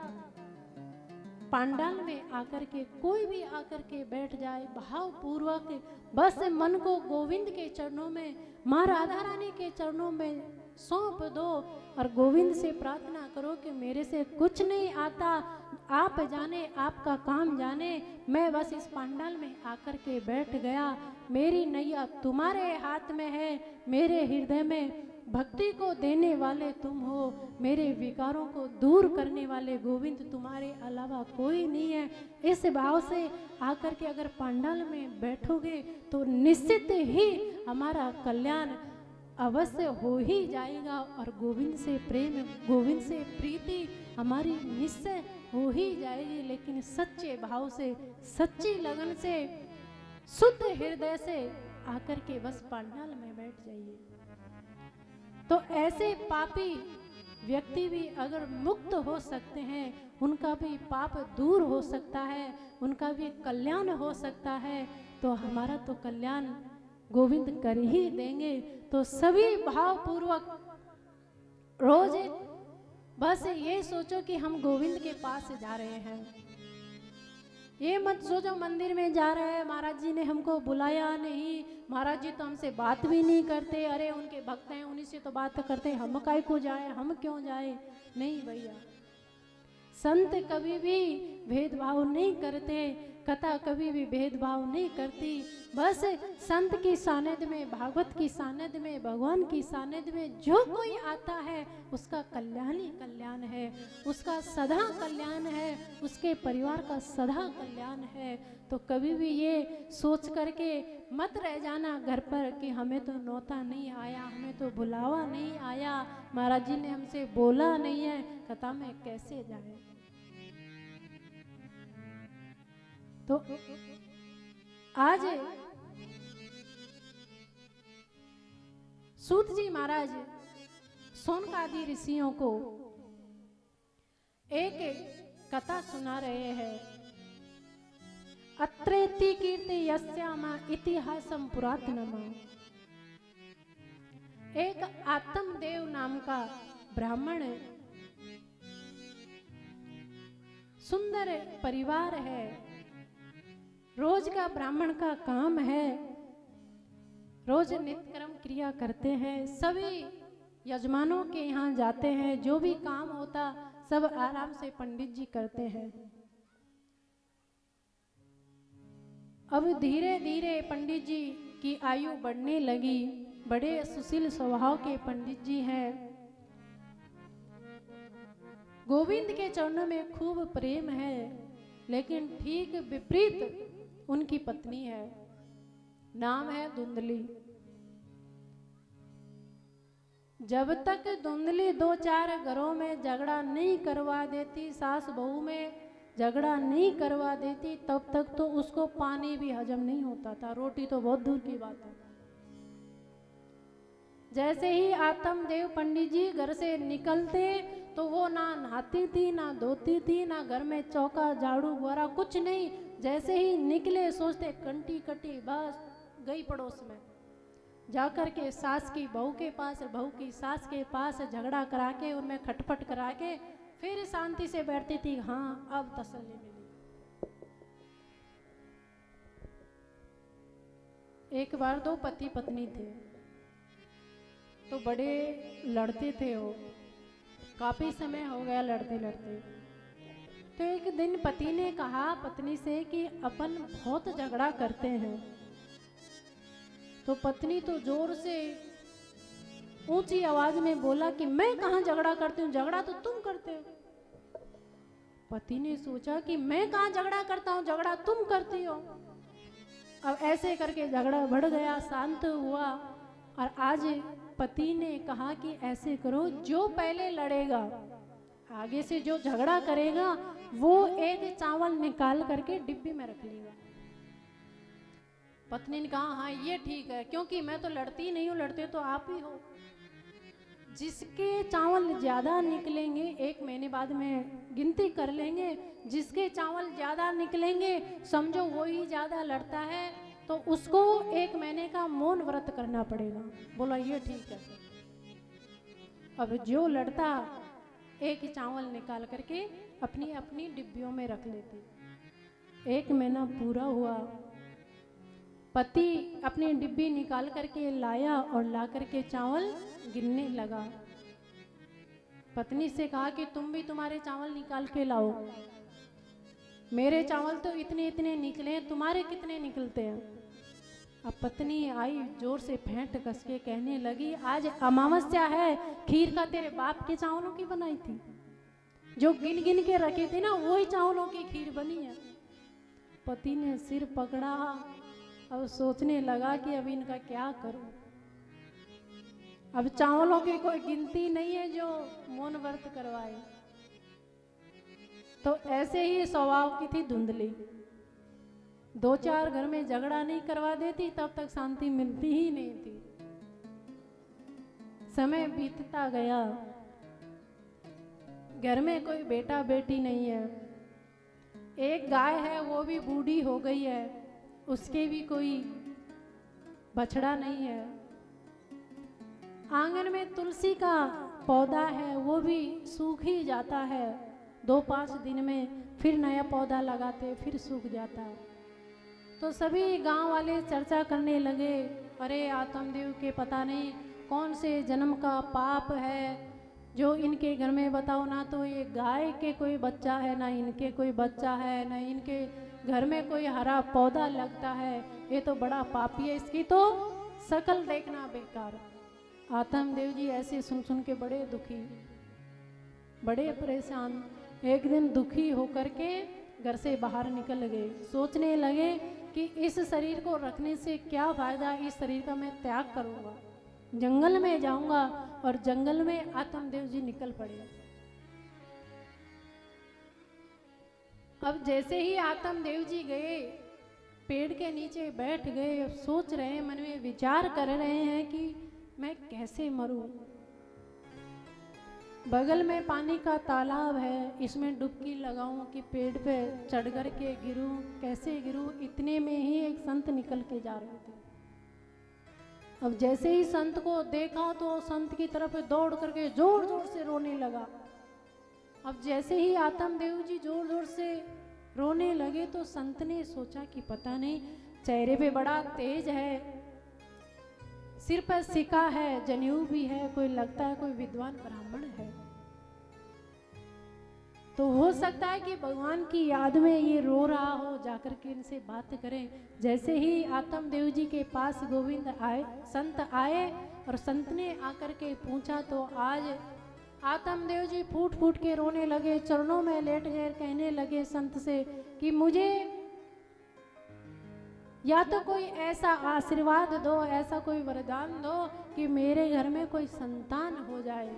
पांडाल में आकर के कोई भी आकर के बैठ जाए, भावपूर्वक बस मन को गोविंद के चरणों में, माँ राधा रानी के चरणों में सौंप दो और गोविंद से प्रार्थना करो कि मेरे से कुछ नहीं आता, आप जाने, आपका काम जाने। मैं बस इस पंडाल में आकर के बैठ गया, मेरी नैया तुम्हारे हाथ में है, मेरे हृदय में भक्ति को देने वाले तुम हो, मेरे विकारों को दूर करने वाले गोविंद तुम्हारे अलावा कोई नहीं है। इस भाव से आकर के अगर पंडाल में बैठोगे तो निश्चित ही हमारा कल्याण अवश्य हो ही जाएगा और गोविंद से प्रेम, गोविंद से प्रीति हमारी निश्चय हो ही जाएगी। लेकिन सच्चे भाव से, सच्ची लगन से, शुद्ध हृदय से आकर के बस पंडाल में बैठ जाइए। तो ऐसे पापी व्यक्ति भी अगर मुक्त हो सकते हैं, उनका भी पाप दूर हो सकता है, उनका भी कल्याण हो सकता है, तो हमारा तो कल्याण गोविंद कर ही देंगे। तो सभी भावपूर्वक रोज बस ये सोचो कि हम गोविंद के पास जा रहे हैं। ये मत सोचो मंदिर में जा रहे हैं, महाराज जी ने हमको बुलाया नहीं, महाराज जी तो हमसे बात भी नहीं करते, अरे उनके भक्त हैं उन्हीं से तो बात करते, हम काहे को जाए, हम क्यों जाए। नहीं भैया, संत कभी भी भेदभाव नहीं करते, कथा कभी भी भेदभाव नहीं करती। बस संत की सानिध्य में, भागवत की सानिध्य में, भगवान की सानिध्य में जो कोई आता है उसका कल्याण ही कल्याण है, उसका सदा कल्याण है, उसके परिवार का सदा कल्याण है। तो कभी भी ये सोच करके मत रह जाना घर पर कि हमें तो न्योता नहीं आया, हमें तो बुलावा नहीं आया, महाराज जी ने हमसे बोला नहीं है, कथा में कैसे जाए। तो आज सूत जी महाराज सोनकादि ऋषियों को एक कथा सुना रहे हैं। अत्रेति कीर्ति यस्यामा इतिहासम पुरातनम। एक आत्मदेव नाम का ब्राह्मण, सुंदर परिवार है, रोज का ब्राह्मण का काम है, रोज नित्य कर्म क्रिया करते हैं, सभी यजमानों के यहाँ जाते हैं, जो भी काम होता सब आराम से पंडित जी करते हैं। अब धीरे धीरे पंडित जी की आयु बढ़ने लगी, बड़े सुशील स्वभाव के पंडित जी हैं, गोविंद के चरणों में खूब प्रेम है, लेकिन ठीक विपरीत उनकी पत्नी है, नाम है धुंधली। जब तक धुंधली दो चार घरों में झगड़ा नहीं करवा देती, सास बहू में झगड़ा नहीं करवा देती, तब तक तो उसको पानी भी हजम नहीं होता था, रोटी तो बहुत दूर की बात है। जैसे ही आत्मदेव पंडित जी घर से निकलते तो वो ना नहाती थी, ना धोती थी, ना घर में चौका झाड़ू बुआरा कुछ नहीं। जैसे ही निकले सोचते कंटी कटी बस गई पड़ोस में, जाकर के सास की बहू के पास, बहू की सास के पास झगड़ा करा के, उनमें खटपट करा के फिर शांति से बैठती थी। हाँ, अब तसल्ली मिली। एक बार दो पति पत्नी थे, तो बड़े लड़ते थे वो, काफी समय हो गया लड़ते लड़ते। तो एक दिन पति ने कहा पत्नी से कि अपन बहुत झगड़ा करते हैं। तो पत्नी तो जोर से ऊंची आवाज में बोला कि मैं कहाँ झगड़ा करती हूँ, झगड़ा तो तुम करते हो। पति ने सोचा कि मैं कहाँ झगड़ा करता हूँ, झगड़ा तुम करती हो। अब ऐसे करके झगड़ा बढ़ गया, शांत हुआ, और आज पति ने कहा कि ऐसे करो, जो पहले लड़ेगा, आगे से जो झगड़ा करेगा, वो एक चावल निकाल करके डिब्बी में रख लेगा। पत्नी ने कहा हाँ ये ठीक है, क्योंकि मैं तो लड़ती नहीं हूँ, लड़ते तो आप ही हो। जिसके चावल ज्यादा निकलेंगे, 1 महीने बाद में गिनती कर लेंगे, जिसके चावल ज्यादा निकलेंगे समझो वो ही ज्यादा लड़ता है, तो उसको 1 महीने का मौन व्रत करना पड़ेगा। बोला ये ठीक है। अब जो लड़ता एक चावल निकाल करके अपनी अपनी डिब्बियों में रख लेते। 1 महीना पूरा हुआ, पति अपनी डिब्बी निकाल करके लाया और ला करके चावल गिनने लगा। पत्नी से कहा कि तुम भी तुम्हारे चावल निकाल के लाओ, मेरे चावल तो इतने इतने निकले हैं, तुम्हारे कितने निकलते हैं। अब पत्नी आई, जोर से फेंट कस के कहने लगी, आज अमावस्या है, खीर का तेरे बाप के चावलों की बनाई थी, जो गिन गिन के रखे थे ना वही चावलों की खीर बनी है। पति ने सिर पकड़ा, अब सोचने लगा कि अब इनका क्या करूं। अब चावलों की कोई गिनती नहीं है जो मौन व्रत करवाए। तो ऐसे ही स्वभाव की थी धुंधली, 2-4 घर में झगड़ा नहीं करवा देती तब तक शांति मिलती ही नहीं थी। समय बीतता गया, घर में कोई बेटा बेटी नहीं है, एक गाय है वो भी बूढ़ी हो गई है, उसके भी कोई बछड़ा नहीं है। आंगन में तुलसी का पौधा है वो भी सूख ही जाता है, 2-5 दिन में फिर नया पौधा लगाते फिर सूख जाता है। तो सभी गांव वाले चर्चा करने लगे, अरे आत्मदेव के पता नहीं कौन से जन्म का पाप है जो इनके घर में, बताओ ना तो ये गाय के कोई बच्चा है, ना इनके कोई बच्चा है, ना इनके घर में कोई हरा पौधा लगता है, ये तो बड़ा पापी है, इसकी तो शकल देखना बेकार। आत्मदेव जी ऐसे सुन सुन के बड़े दुखी, बड़े परेशान, एक दिन दुखी होकर के घर से बाहर निकल गए। सोचने लगे कि इस शरीर को रखने से क्या फायदा, इस शरीर का मैं त्याग करूंगा, जंगल में जाऊंगा। और जंगल में आत्मदेव जी निकल पड़े। अब जैसे ही आत्मदेव जी गए, पेड़ के नीचे बैठ गए, सोच रहे हैं, मन में विचार कर रहे हैं कि मैं कैसे मरूं। बगल में पानी का तालाब है, इसमें डुबकी लगाऊं कि पेड़ पे चढ़ कर के गिरूं, कैसे गिरूं। इतने में ही एक संत निकल के जा रहे थे। अब जैसे ही संत को देखा तो संत की तरफ दौड़ करके जोर जोर से रोने लगा। अब जैसे ही आत्मदेव जी जोर जोर से रोने लगे तो संत ने सोचा कि पता नहीं, चेहरे पे बड़ा तेज है, सिर पर सिका है, जनेऊ भी है, कोई लगता है कोई विद्वान ब्राह्मण है, तो हो सकता है कि भगवान की याद में ये रो रहा हो, जाकर के इनसे बात करें। जैसे ही आत्मदेव जी के पास गोविंद आए, संत आए और संत ने आकर के पूछा तो आज आत्मदेव जी फूट फूट के रोने लगे, चरणों में लेट गए, कहने लगे संत से कि मुझे या तो कोई ऐसा आशीर्वाद दो, ऐसा कोई वरदान दो कि मेरे घर में कोई संतान हो जाए।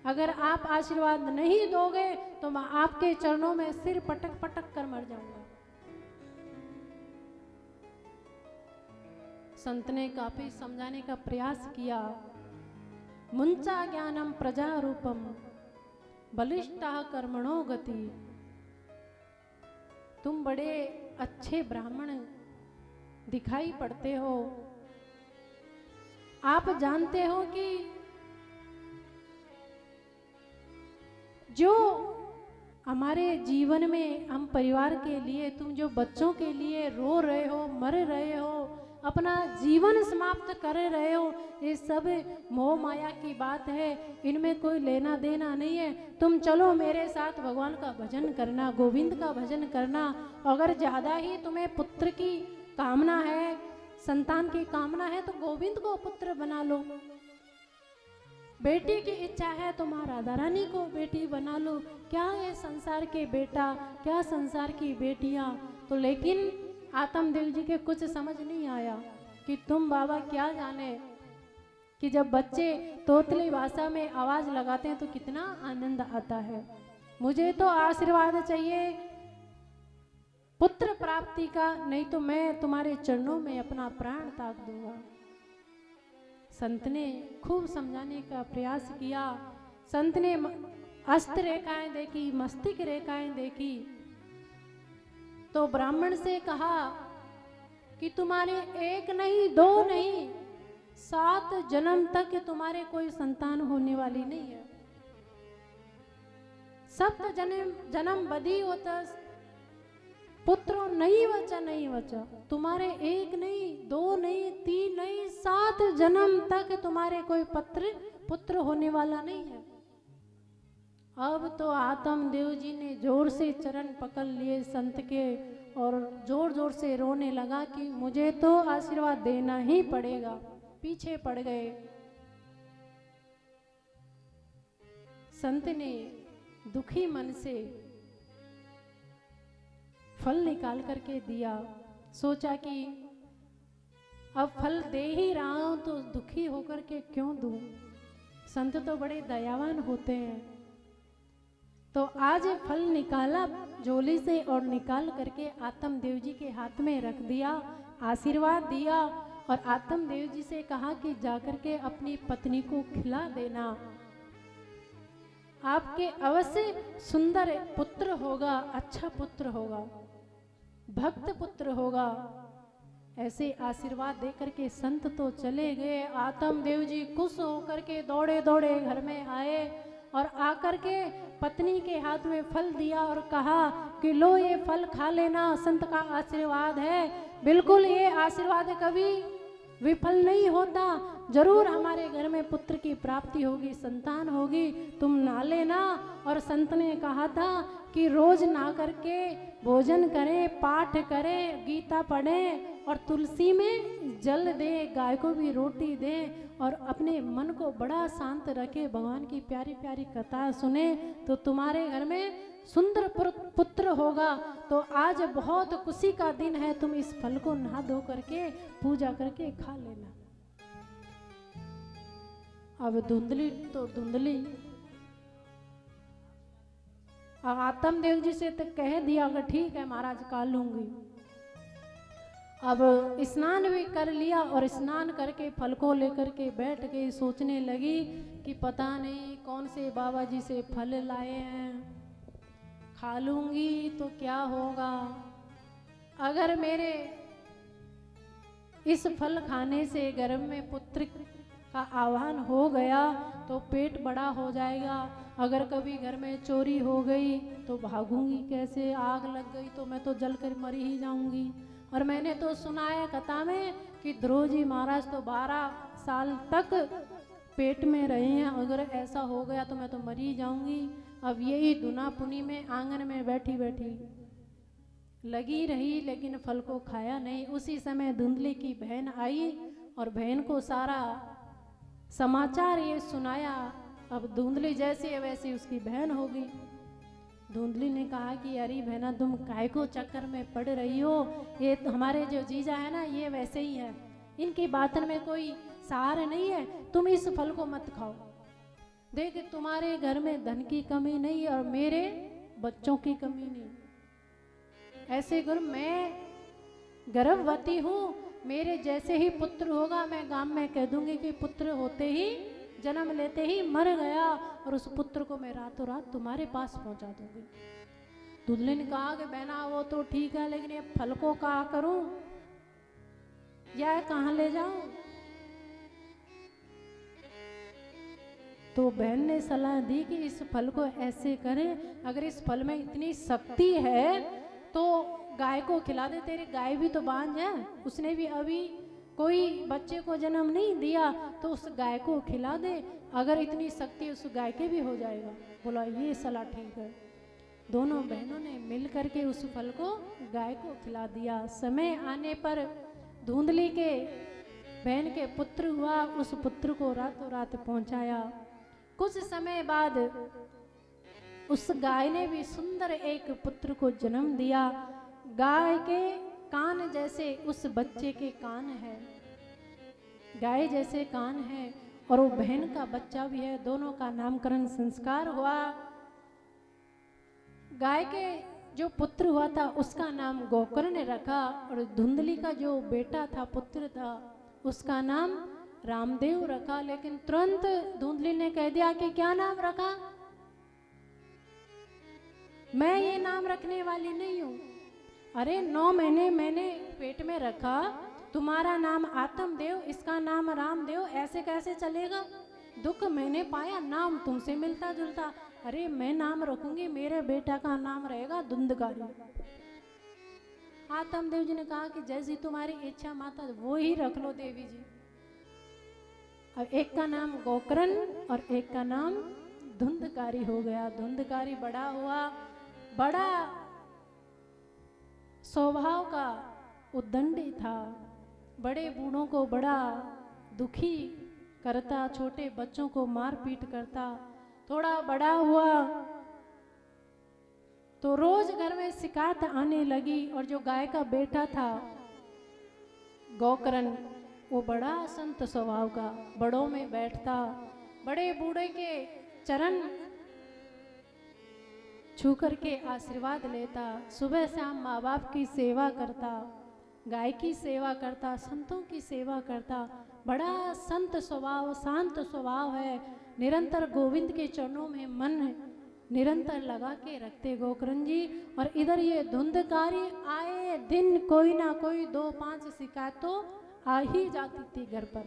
अगर आप आशीर्वाद नहीं दोगे तो मैं आपके चरणों में सिर पटक पटक कर मर जाऊंगा। संत ने काफी समझाने का प्रयास किया। मुंचा ज्ञानम प्रजा रूपम बलिष्ठा कर्मणो गति। तुम बड़े अच्छे ब्राह्मण दिखाई पड़ते हो, आप जानते हो कि जो हमारे जीवन में हम परिवार के लिए, तुम जो बच्चों के लिए रो रहे हो, मर रहे हो, अपना जीवन समाप्त कर रहे हो, ये सब मोह माया की बात है, इनमें कोई लेना देना नहीं है। तुम चलो मेरे साथ भगवान का भजन करना, गोविंद का भजन करना। अगर ज़्यादा ही तुम्हें पुत्र की कामना है, संतान की कामना है, तो गोविंद को पुत्र बना लो। बेटी की इच्छा है तो माँ राधा रानी को बेटी बना लो। क्या है संसार के बेटा, क्या संसार की बेटियाँ। तो लेकिन आत्मदेव जी के कुछ समझ नहीं आया कि तुम बाबा क्या जाने कि जब बच्चे तोतली भाषा में आवाज लगाते हैं तो कितना आनंद आता है। मुझे तो आशीर्वाद चाहिए पुत्र प्राप्ति का, नहीं तो मैं तुम्हारे चरणों में अपना प्राण त्याग दूंगा। संत ने खूब समझाने का प्रयास किया। संत ने हस्त रेखाएं देखी, मस्तिष्क रेखाएं देखी, तो ब्राह्मण से कहा कि तुम्हारे एक नहीं, दो नहीं, 7 जन्म तक तुम्हारे कोई संतान होने वाली नहीं है। 7 जन्म बदी होता पुत्र नहीं बचा, नहीं बचा। तुम्हारे एक नहीं, दो नहीं, तीन नहीं, 7 जन्म तक तुम्हारे कोई पुत्र होने वाला नहीं है। अब तो आत्म देव जी ने जोर से चरण पकड़ लिए संत के और जोर जोर से रोने लगा कि मुझे तो आशीर्वाद देना ही पड़ेगा। पीछे पड़ गए। संत ने दुखी मन से फल निकाल करके दिया। सोचा कि अब फल दे ही रहा हूं तो दुखी होकर के क्यों दूं। संत तो बड़े दयावान होते हैं। तो आज फल निकाला झोली से और निकाल करके आत्म देव जी के हाथ में रख दिया, आशीर्वाद दिया और आत्म देव जी से कहा कि जाकर के अपनी पत्नी को खिला देना। आपके अवश्य सुंदर पुत्र होगा, अच्छा पुत्र होगा, भक्त पुत्र होगा। ऐसे आशीर्वाद देकर के संत तो चले गए। आत्म देव जी खुश होकर के दौड़े दौड़े घर में आए और आकर के पत्नी के हाथ में फल दिया और कहा कि लो ये फल खा लेना, संत का आशीर्वाद है। बिल्कुल ये आशीर्वाद कभी विफल नहीं होता, जरूर हमारे घर में पुत्र की प्राप्ति होगी, संतान होगी, तुम ना लेना। और संत ने कहा था कि रोज ना करके भोजन करें, पाठ करें, गीता पढ़ें और तुलसी में जल दे, गाय को भी रोटी दे और अपने मन को बड़ा शांत रखे, भगवान की प्यारी प्यारी कथा सुने तो तुम्हारे घर में सुंदर पुत्र होगा। तो आज बहुत खुशी का दिन है, तुम इस फल को नहा धो करके पूजा करके खा लेना। अब धुंधली तो धुंधली, आत्म देव जी से तो कह दिया कि ठीक है महाराज खा लूंगी। अब स्नान भी कर लिया और स्नान करके फल को लेकर के बैठ गई। सोचने लगी कि पता नहीं कौन से बाबा जी से फल लाए हैं, खा लूंगी तो क्या होगा। अगर मेरे इस फल खाने से गर्भ में पुत्र का आह्वान हो गया तो पेट बड़ा हो जाएगा। अगर कभी घर में चोरी हो गई तो भागूंगी कैसे, आग लग गई तो मैं तो जलकर मरी ही जाऊंगी। और मैंने तो सुना है कथा में कि ध्रुव जी महाराज तो 12 साल तक पेट में रहे हैं, अगर ऐसा हो गया तो मैं तो मरी ही जाऊंगी। अब यही दुना पुनी में आंगन में बैठी बैठी लगी रही, लेकिन फल को खाया नहीं। उसी समय धुंधली की बहन आई और बहन को सारा समाचार ये सुनाया। अब धुंधली जैसी है वैसी उसकी बहन हो गई। धुंधली ने कहा कि अरे बहना तुम काय को चक्कर में पड़ रही हो, ये तो हमारे जो जीजा है ना ये वैसे ही है, इनकी बातन में कोई सार नहीं है, तुम इस फल को मत खाओ। देख तुम्हारे घर में धन की कमी नहीं और मेरे बच्चों की कमी नहीं। ऐसे गुरु मैं गर्भवती हूँ, मेरे जैसे ही पुत्र होगा मैं गांव में कह दूंगी कि पुत्र होते ही जन्म लेते ही मर गया और उस पुत्र को मैं रातों रात तुम्हारे पास पहुंचा दूंगी। धुंधली ने कहा कि बहना वो तो ठीक है, लेकिन ये फल को क्या करूं या कहां ले जाऊं। तो बहन ने सलाह दी कि इस फल को ऐसे करें, अगर इस फल में इतनी शक्ति है तो गाय को खिला दे। तेरी गाय भी तो बांझ है, उसने भी अभी कोई बच्चे को जन्म नहीं दिया, तो उस गाय को खिला दे, अगर इतनी शक्ति उस गाय के भी हो जाएगा। बोला ये सलाह ठीक है। दोनों बहनों ने मिल करके उस फल को गाय को खिला दिया। समय आने पर धुंधली के बहन के पुत्र हुआ, उस पुत्र को रातों रात पहुंचाया। कुछ समय बाद उस गाय ने भी सुंदर एक पुत्र को जन्म दिया। गाय के कान जैसे उस बच्चे के कान है, गाय जैसे कान है और वो बहन का बच्चा भी है। दोनों का नामकरण संस्कार हुआ। गाय के जो पुत्र हुआ था उसका नाम गोकर्ण ने रखा और धुंधली का जो बेटा था, पुत्र था, उसका नाम रामदेव रखा। लेकिन तुरंत धुंधली ने कह दिया कि क्या नाम रखा, मैं ये नाम रखने वाली नहीं हूं। अरे 9 महीने मैंने पेट में रखा, तुम्हारा नाम आत्मदेव, इसका नाम रामदेव, ऐसे कैसे चलेगा। दुख मैंने पाया, नाम तुमसे मिलता जुलता। अरे मैं नाम रखूंगी, मेरे बेटा का नाम रहेगा धुंधकारी। आत्म देव जी ने कहा कि जैसी तुम्हारी इच्छा माता वो ही रख लो देवी जी। अब एक का नाम गोकर्ण और एक का नाम धुंधकारी हो गया। धुंधकारी बड़ा हुआ, बड़ा स्वभाव का उद्दंडी था, बड़े बूढ़ों को बड़ा दुखी करता, छोटे बच्चों को मार पीट करता। थोड़ा बड़ा हुआ तो रोज घर में शिकायत आने लगी और जो गाय का बेटा था गोकर्ण, वो बड़ा संत स्वभाव का, बड़ों में बैठता, बड़े बूढ़े के चरण छू करके आशीर्वाद लेता, सुबह शाम माँ बाप की सेवा करता, गाय की सेवा करता, संतों की सेवा करता। बड़ा संत स्वभाव, शांत स्वभाव है। निरंतर गोविंद के चरणों में मन निरंतर लगा के रखते गोकर्ण जी। और इधर ये धुंधकारी आए दिन कोई ना कोई 2-5 शिकायत तो आ ही जाती थी घर पर।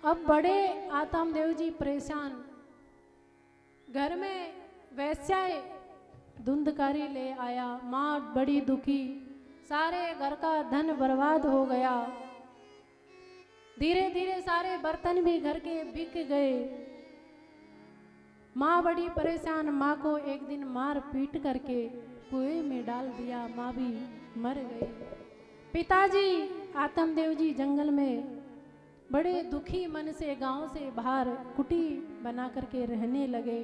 अब बड़े आत्म देव जी परेशान, घर में वैश्याए धुंधकारी ले आया, माँ बड़ी दुखी, सारे घर का धन बर्बाद हो गया, धीरे धीरे सारे बर्तन भी घर के बिक गए। माँ बड़ी परेशान, माँ को एक दिन मार पीट करके कुएं में डाल दिया, माँ भी मर गई। पिताजी आत्मदेव जी जंगल में बड़े दुखी मन से गांव से बाहर कुटी बना करके रहने लगे।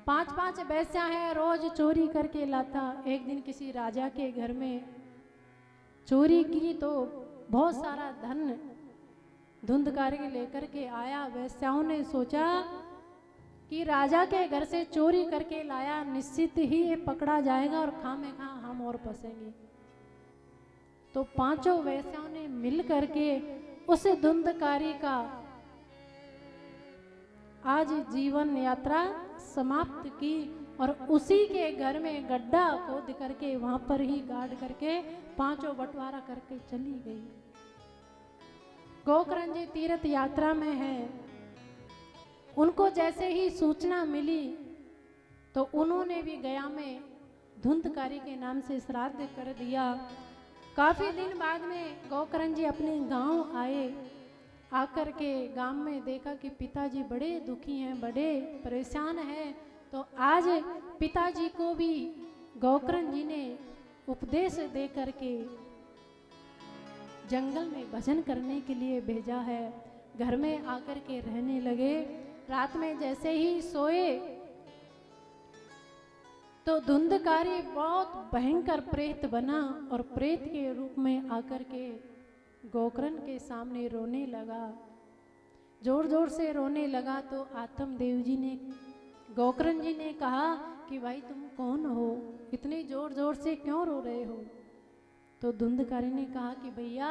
5-5 वैश्या है, रोज चोरी करके लाता। एक दिन किसी राजा के घर में चोरी की तो बहुत सारा धन धुंधकारी लेकर के आया। वैश्याओं ने सोचा कि राजा के घर से चोरी करके लाया, निश्चित ही ये पकड़ा जाएगा और खामेखा हम और फंसेंगे। तो 5 वैश्याओं ने मिल करके उस धुंधकारी का आज जीवन यात्रा समाप्त की और उसी के घर में गड्ढा खोद करके वहां पर ही गाड़ करके 5 बंटवारा करके चली गई। गोकर्ण जी तीर्थ यात्रा में है, उनको जैसे ही सूचना मिली तो उन्होंने भी गया में धुंधकारी के नाम से श्राद्ध कर दिया। काफी दिन बाद में गोकर्ण जी अपने गांव आए, आकर के गांव में देखा कि पिताजी बड़े दुखी हैं, बड़े परेशान हैं। तो आज पिताजी को भी गोकर्ण जी ने उपदेश दे करके जंगल में भजन करने के लिए भेजा है। घर में आकर के रहने लगे। रात में जैसे ही सोए तो धुंधकारी बहुत भयंकर प्रेत बना और प्रेत के रूप में आकर के गोकर्ण के सामने रोने लगा। जोर जोर से रोने लगा तो आत्म देव जी ने, गोकर्ण जी ने कहा कि भाई तुम कौन हो, इतने जोर जोर से क्यों रो रहे हो? तो धुंधकारी ने कहा कि भैया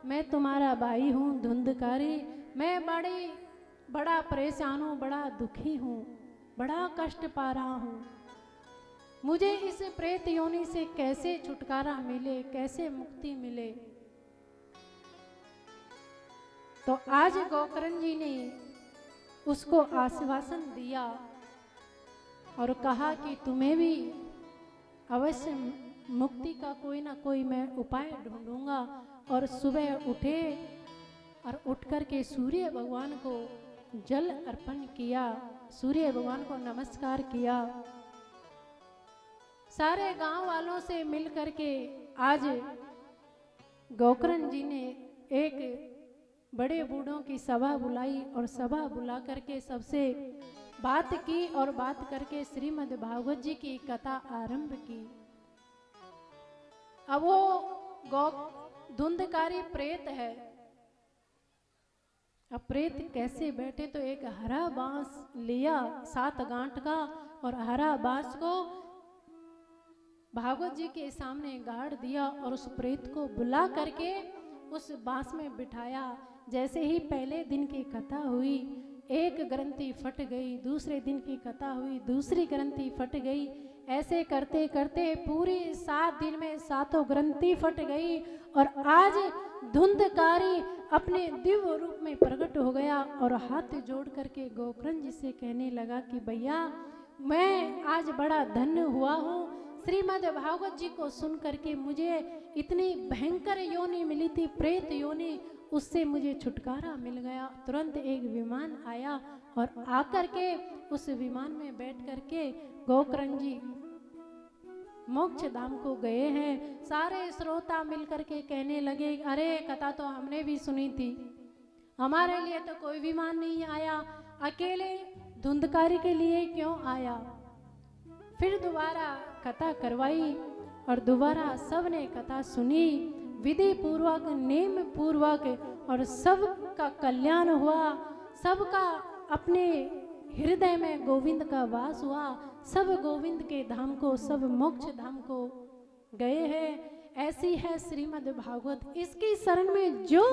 मैं तुम्हारा भाई हूँ धुंधकारी, मैं बड़ा परेशान हूँ, बड़ा दुखी हूँ, बड़ा कष्ट पा रहा हूँ। मुझे इस प्रेत योनि से कैसे छुटकारा मिले, कैसे मुक्ति मिले? तो आज गोकर्ण जी ने उसको आश्वासन दिया और कहा कि तुम्हें भी अवश्य मुक्ति का कोई ना कोई मैं उपाय ढूंढूंगा। और सुबह उठे और उठ कर के सूर्य भगवान को जल अर्पण किया, सूर्य भगवान को नमस्कार किया। सारे गांव वालों से मिल करके आज गोकर्ण जी ने एक बड़े बूढ़ों की सभा बुलाई और सभा बुला करके सबसे बात की और बात करके श्रीमद् भागवत जी की कथा आरंभ की। अब वो धुंधकारी प्रेत है। अब प्रेत कैसे बैठे? तो एक हरा बांस लिया 7 गांठ का और हरा बांस को भागवत जी के सामने गाड़ दिया और उस प्रेत को बुला करके उस बांस में बिठाया। जैसे ही पहले दिन की कथा हुई, एक ग्रंथि फट गई, दूसरे दिन की कथा हुई, दूसरी ग्रंथि फट गई। ऐसे करते करते पूरी 7 दिन में 7 ग्रंथि फट गई और आज धुंधकारी अपने दिव्य रूप में प्रकट हो गया और हाथ जोड़ करके गोकर्ण जी से कहने लगा कि भैया मैं आज बड़ा धन्य हुआ हूँ, श्रीमद् भागवत जी को सुन करके मुझे इतनी भयंकर योनि मिली थी, प्रेत योनि, उससे मुझे छुटकारा मिल गया। तुरंत एक विमान आया और आकर के उस विमान में बैठ करके गोकर्ण जी मोक्ष धाम को गए हैं। सारे श्रोता मिलकर के कहने लगे, अरे कथा तो हमने भी सुनी थी, हमारे लिए तो कोई विमान नहीं आया, अकेले धुंधकारी के लिए क्यों आया। फिर दोबारा कथा करवाई और दोबारा सबने कथा सुनी, विधि पूर्वक, नेम पूर्वक, और सबका कल्याण हुआ। सबका अपने हृदय में गोविंद का वास हुआ। सब गोविंद के धाम को, सब मोक्ष धाम को गए हैं। ऐसी है श्रीमद् भागवत। इसकी शरण में जो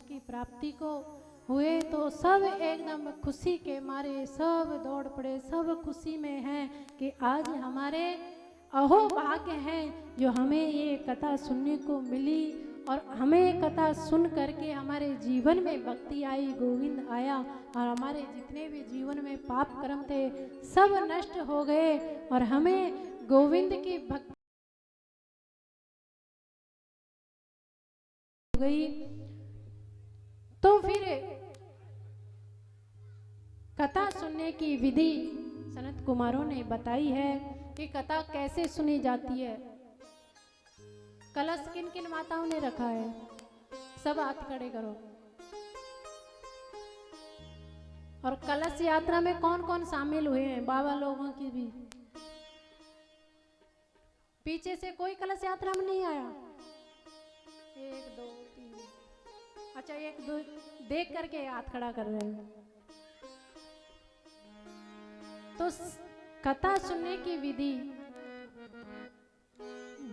की प्राप्ति को हुए तो सब एकदम खुशी के मारे सब दौड़ पड़े, सब खुशी में हैं कि आज हमारे अहो भाग्य हैं जो हमें ये कथा सुनने को मिली, और हमें कथा सुन करके हमारे जीवन में भक्ति आई, गोविंद आया, और हमारे जितने भी जीवन में पाप कर्म थे सब नष्ट हो गए और हमें गोविंद की भक्ति हो गई। तो फिर कथा सुनने की विधि सनत कुमारों ने बताई है कि कथा कैसे सुनी जाती है। कलश किन किन माताओं ने रखा है, सब हाथ खड़े करो। और कलश यात्रा में कौन कौन शामिल हुए हैं, बाबा लोगों की भी। पीछे से कोई कलश यात्रा में नहीं आया? 1 2 3, अच्छा 1 2 देख करके हाथ खड़ा कर रहे हैं। तो कथा सुनने की विधि,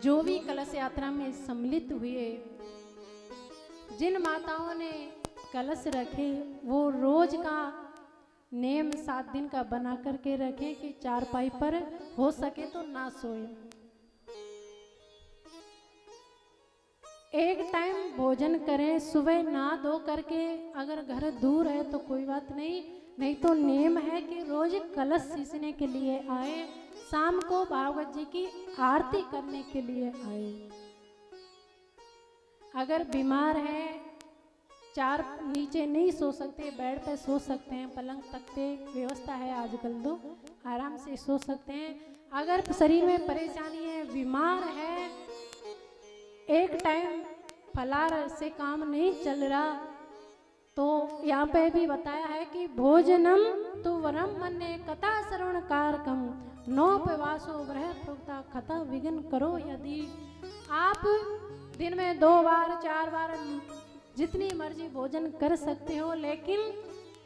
जो भी कलश यात्रा में सम्मिलित हुए, जिन माताओं ने कलश रखे वो रोज का नेम 7 दिन का बना करके रखें कि चारपाई पर हो सके तो ना सोए। एक टाइम भोजन करें, सुबह नहा धो करके, अगर घर दूर है तो कोई बात नहीं, नहीं तो नेम है कि रोज कलश सींचने के लिए आए, शाम को भागवत जी की आरती करने के लिए आए। अगर बीमार है, चार नीचे नहीं सो सकते, बेड पे सो सकते हैं, पलंग तख्ते व्यवस्था है आजकल तो, आराम से सो सकते हैं। अगर शरीर में परेशानी है, बीमार है, एक टाइम फलाहार से काम नहीं चल रहा, तो यहाँ पे भी बताया है कि भोजनम तो वरम मन्ने कथा श्रवण कारकम नोपवासो ब्रह प्रोक्ता कथा विघ्न करो। यदि आप दिन में 2 बार 4 बार जितनी मर्जी भोजन कर सकते हो, लेकिन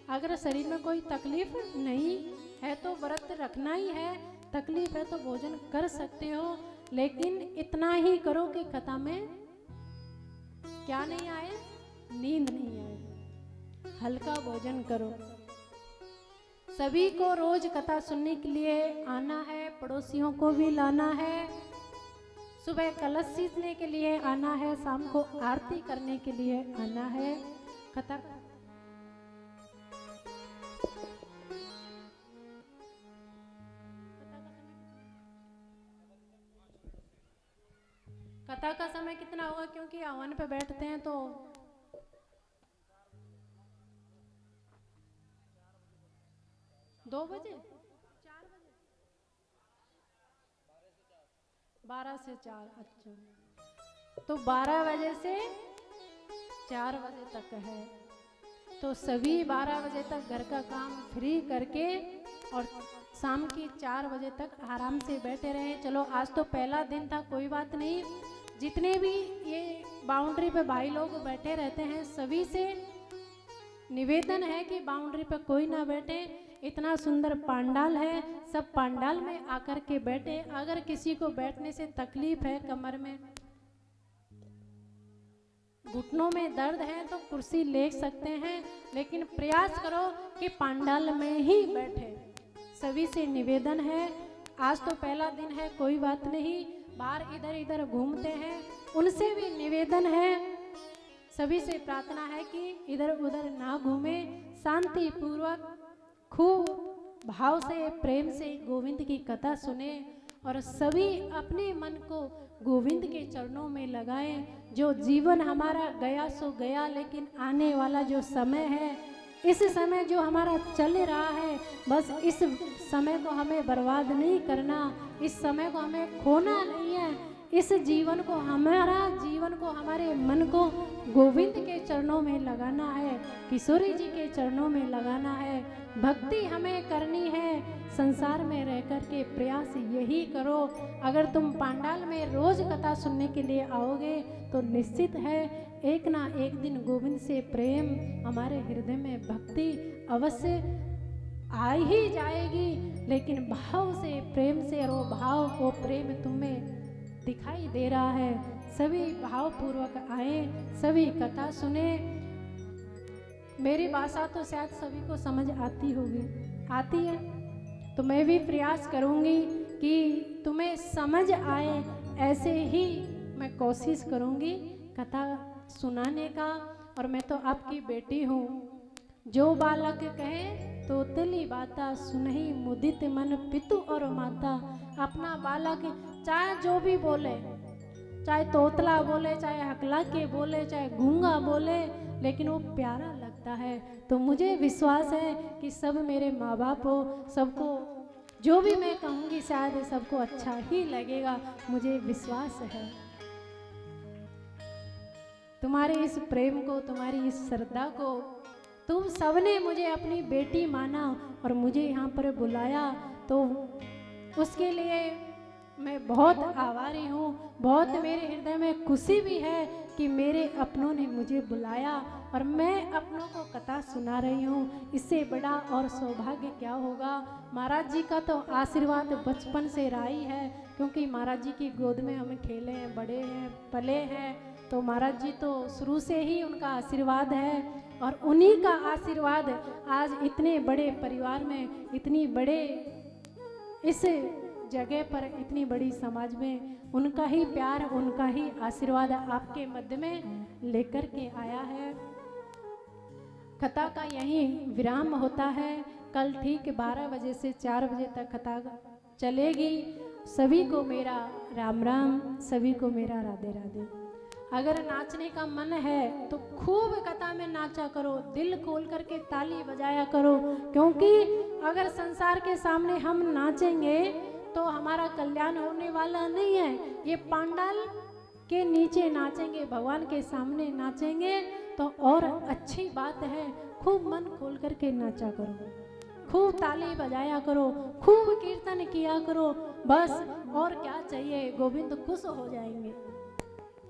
अगर शरीर में कोई तकलीफ नहीं है तो व्रत रखना ही है, तकलीफ है तो भोजन कर सकते हो, लेकिन इतना ही करो कि कथा में क्या नहीं आए, नींद नहीं आए, हल्का भोजन करो। सभी को रोज कथा सुनने के लिए आना है, पड़ोसियों को भी लाना है, सुबह कलश सींचने के लिए आना है, शाम को आरती करने के लिए आना है। कथा कथा का समय कितना होगा, क्योंकि हवन पे बैठते हैं तो 2 बजे 4 बजे 12 से 4, अच्छा तो 12 बजे से 4 बजे तक है। तो सभी 12 बजे तक घर का काम फ्री करके और शाम की 4 बजे तक आराम से बैठे रहे। चलो आज तो पहला दिन था, कोई बात नहीं। जितने भी ये बाउंड्री पे भाई लोग बैठे रहते हैं सभी से निवेदन है कि बाउंड्री पे कोई ना बैठे। इतना सुंदर पंडाल है, सब पंडाल में आकर के बैठे। अगर किसी को बैठने से तकलीफ है, कमर में घुटनों में दर्द है तो कुर्सी ले सकते हैं, लेकिन प्रयास करो कि पंडाल में ही बैठे। सभी से निवेदन है, आज तो पहला दिन है, कोई बात नहीं, बाहर इधर इधर घूमते हैं, उनसे भी निवेदन है, सभी से प्रार्थना है कि इधर उधर ना घूमे, शांति पूर्वक खूब भाव से प्रेम से गोविंद की कथा सुने और सभी अपने मन को गोविंद के चरणों में लगाएं। जो जीवन हमारा गया सो गया, लेकिन आने वाला जो समय है, इस समय जो हमारा चल रहा है, बस इस समय को हमें बर्बाद नहीं करना, इस समय को हमें खोना नहीं है। इस जीवन को, हमारा जीवन को, हमारे मन को गोविंद के चरणों में लगाना है, किशोरी जी के चरणों में लगाना है। भक्ति हमें करनी है, संसार में रह कर के प्रयास यही करो। अगर तुम पंडाल में रोज कथा सुनने के लिए आओगे तो निश्चित है एक ना एक दिन गोविंद से प्रेम, हमारे हृदय में भक्ति अवश्य आ ही जाएगी। लेकिन भाव से, प्रेम से, और वो भाव, वो प्रेम तुम्हें दिखाई दे रहा है। सभी भावपूर्वक आए, सभी कथा सुने। मेरी भाषा तो शायद सभी को समझ आती होगी, आती है, तो मैं भी प्रयास करूंगी कि तुम्हें समझ आए, ऐसे ही मैं कोशिश करूंगी कथा सुनाने का। और मैं तो आपकी बेटी हूँ, जो बालक कहे तो तली बाता, सुनही मुदित मन पितु और माता। अपना बालक चाहे जो भी बोले, चाहे तोतला बोले, चाहे हकला के बोले, चाहे गूंगा बोले, लेकिन वो प्यारा लगता है। तो मुझे विश्वास है कि सब मेरे माँ बाप हो, सबको जो भी मैं कहूँगी शायद सबको अच्छा ही लगेगा, मुझे विश्वास है। तुम्हारे इस प्रेम को, तुम्हारी इस श्रद्धा को, तुम सबने मुझे अपनी बेटी माना और मुझे यहाँ पर बुलाया, तो उसके लिए मैं बहुत आभारी हूँ। बहुत मेरे हृदय में खुशी भी है कि मेरे अपनों ने मुझे बुलाया और मैं अपनों को कथा सुना रही हूँ। इससे बड़ा और सौभाग्य क्या होगा। महाराज जी का तो आशीर्वाद बचपन से रहा ही है, क्योंकि महाराज जी की गोद में हम खेले हैं, बड़े हैं, पले हैं, तो महाराज जी तो शुरू से ही उनका आशीर्वाद है। और उन्हीं का आशीर्वाद आज इतने बड़े परिवार में, इतनी बड़े इस जगह पर, इतनी बड़ी समाज में, उनका ही प्यार, उनका ही आशीर्वाद आपके मध्य में लेकर के आया है। कथा का यही विराम होता है। कल ठीक 12 बजे से 4 बजे तक कथा चलेगी। सभी को मेरा राम राम, सभी को मेरा राधे राधे। अगर नाचने का मन है तो खूब कथा में नाचा करो, दिल खोल करके ताली बजाया करो, क्योंकि अगर संसार के सामने हम नाचेंगे तो हमारा कल्याण होने वाला नहीं है। ये पंडाल के नीचे नाचेंगे, भगवान के सामने नाचेंगे तो और अच्छी बात है। खूब मन खोल करके नाचा करो, खूब ताली बजाया करो, खूब कीर्तन किया करो, बस और क्या चाहिए। गोविंद खुश हो जाएंगे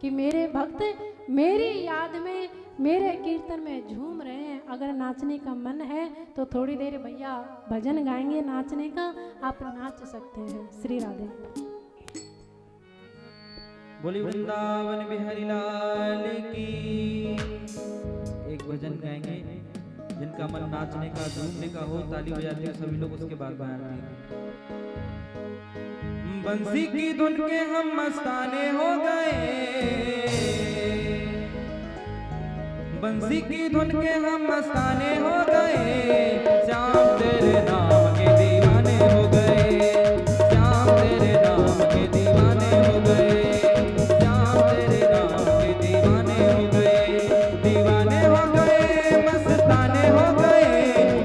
कि मेरे भक्त मेरी याद में, मेरे कीर्तन में झूम रहे हैं। अगर नाचने का मन है तो थोड़ी देर भैया भजन गाएंगे नाचने का, आप नाच सकते हैं। श्री राधे। बोली वृंदावन बिहारी लाल की। एक भजन गाएंगे, जिनका मन नाचने का, झूमने का हो, ताली बजाते हैं सभी लोग, उसके बाद गाएंगे। बंसी की धुन के हम मस्ताने हो गए, बंसी की धुन के हम मस्ताने हो गए, श्याम तेरे नाम के दीवाने हो गए, श्याम तेरे नाम के दीवाने हो गए, श्याम तेरे नाम के दीवाने हो गए, दीवाने हो गए, मस्ताने हो गए,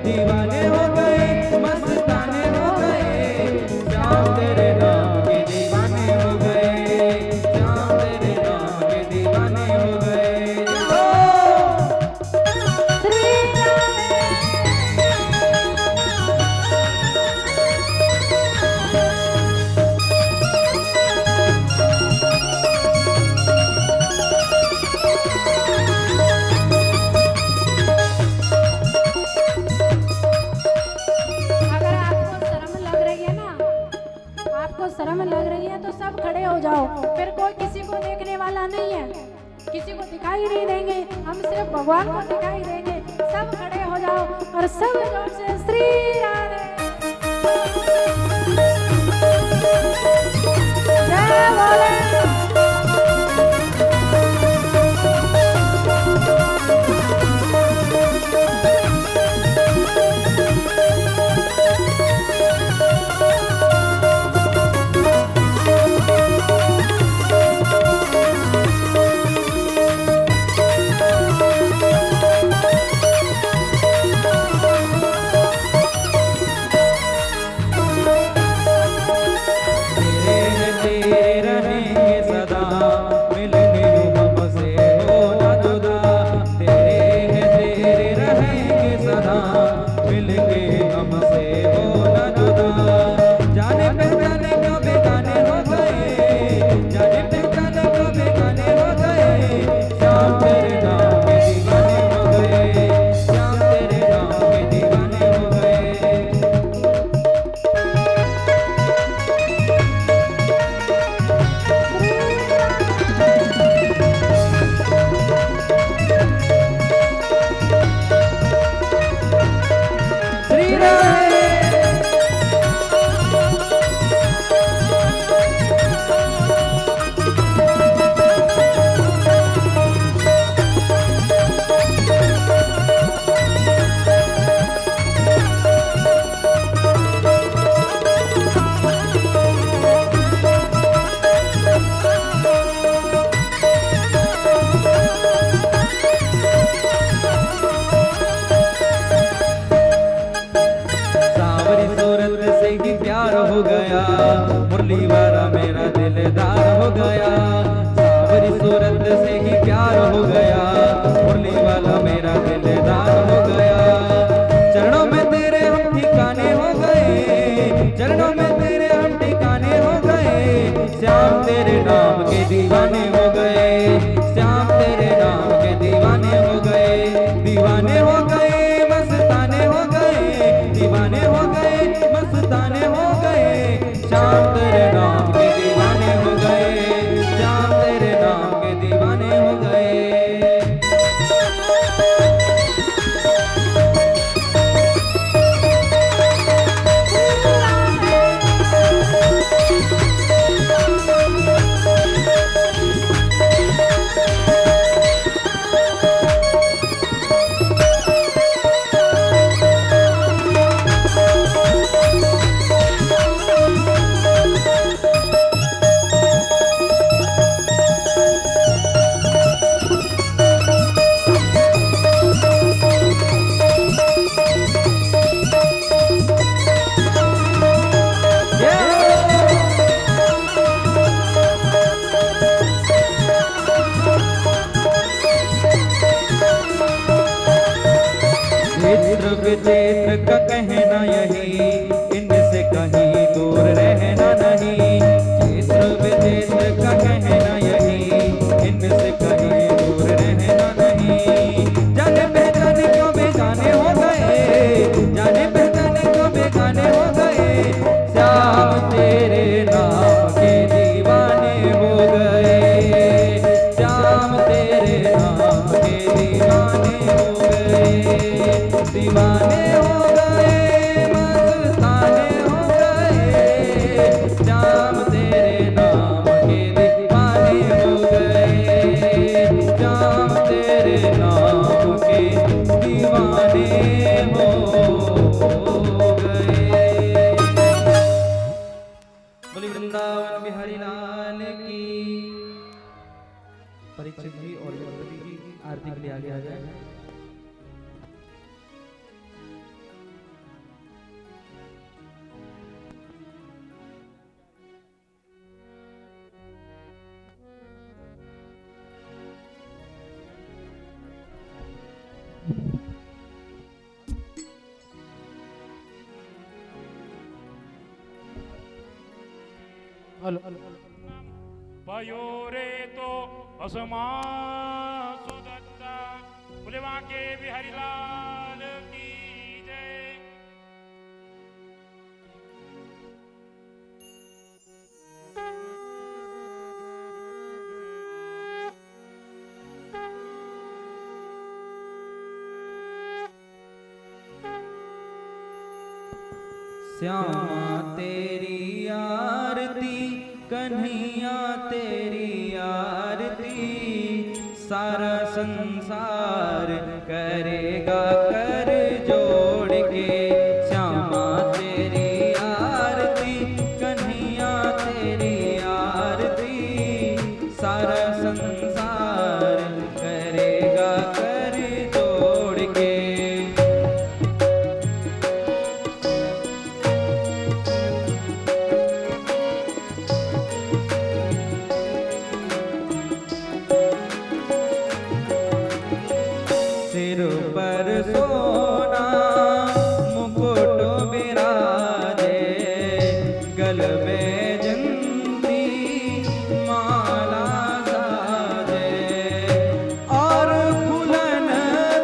दीवाने हो गए, मस्ताने हो गए, श्याम तेरे नाम के दीवाने हो गए, श्याम तेरे नाम के दीवाने हो गए। श्री भगवान को दिखाई देंगे। सब खड़े हो जाओ और सब जोर से श्री राधे जय बोले। हो गया, मुरली वाला मेरा दिलदार हो गया। सावरी सूरत से ही प्यार हो गया, मुरली वाला मेरा दिलदार हो गया। चरणों में तेरे हम ठिकाने हो गए, चरणों में तेरे हम ठिकाने हो गए। श्याम तेरे नाम के दीवाने हो गए, श्याम तेरे नाम के दीवाने हो गए। दीवाने हो गए मस्ताने हो गए, दीवाने हो गए मस्ताने हो गए। श्याम तेरे नाम के दीवाने हो गए, श्याम तेरे नाम के दीवाने हो गए। चित्र विचित्र का कहना यही, इनसे कहीं दूर रहना नहीं। चित्र विचित्र का कहना यही, इनसे कहीं दूर रहना नहीं। जाने पहचाने क्यों बेगाने हो गए, जाने पहचाने क्यों बेगाने हो गए। श्याम तेरे नाम के दीवाने हो गए, श्याम तेरे नाम के दीवाने हो गए। दीवाने हो गए मस्ताने हो गए, श्याम तेरे नाम के दीवाने हो गए, श्याम तेरे नाम के दीवाने हो गए। बोली वृंदावन बिहारी लाल की। परीक्षित जी और गणपति जी आरती के लिए आगे आ जाए। पयोरे तो असमा सुदत्ता। बुलवा के बिहारी लाल की जय। श्यामा तेरी आरती, कन्हैया तेरी आरती, सारा संसार करेगा कर जोड़ के। श्यामा तेरी आरती, कन्हैया तेरी आरती, सारा संसार करेगा कर जोड़ के। सिर पर सोना मुकुट बिराजे, गल में जंती माला साजे, और फूलन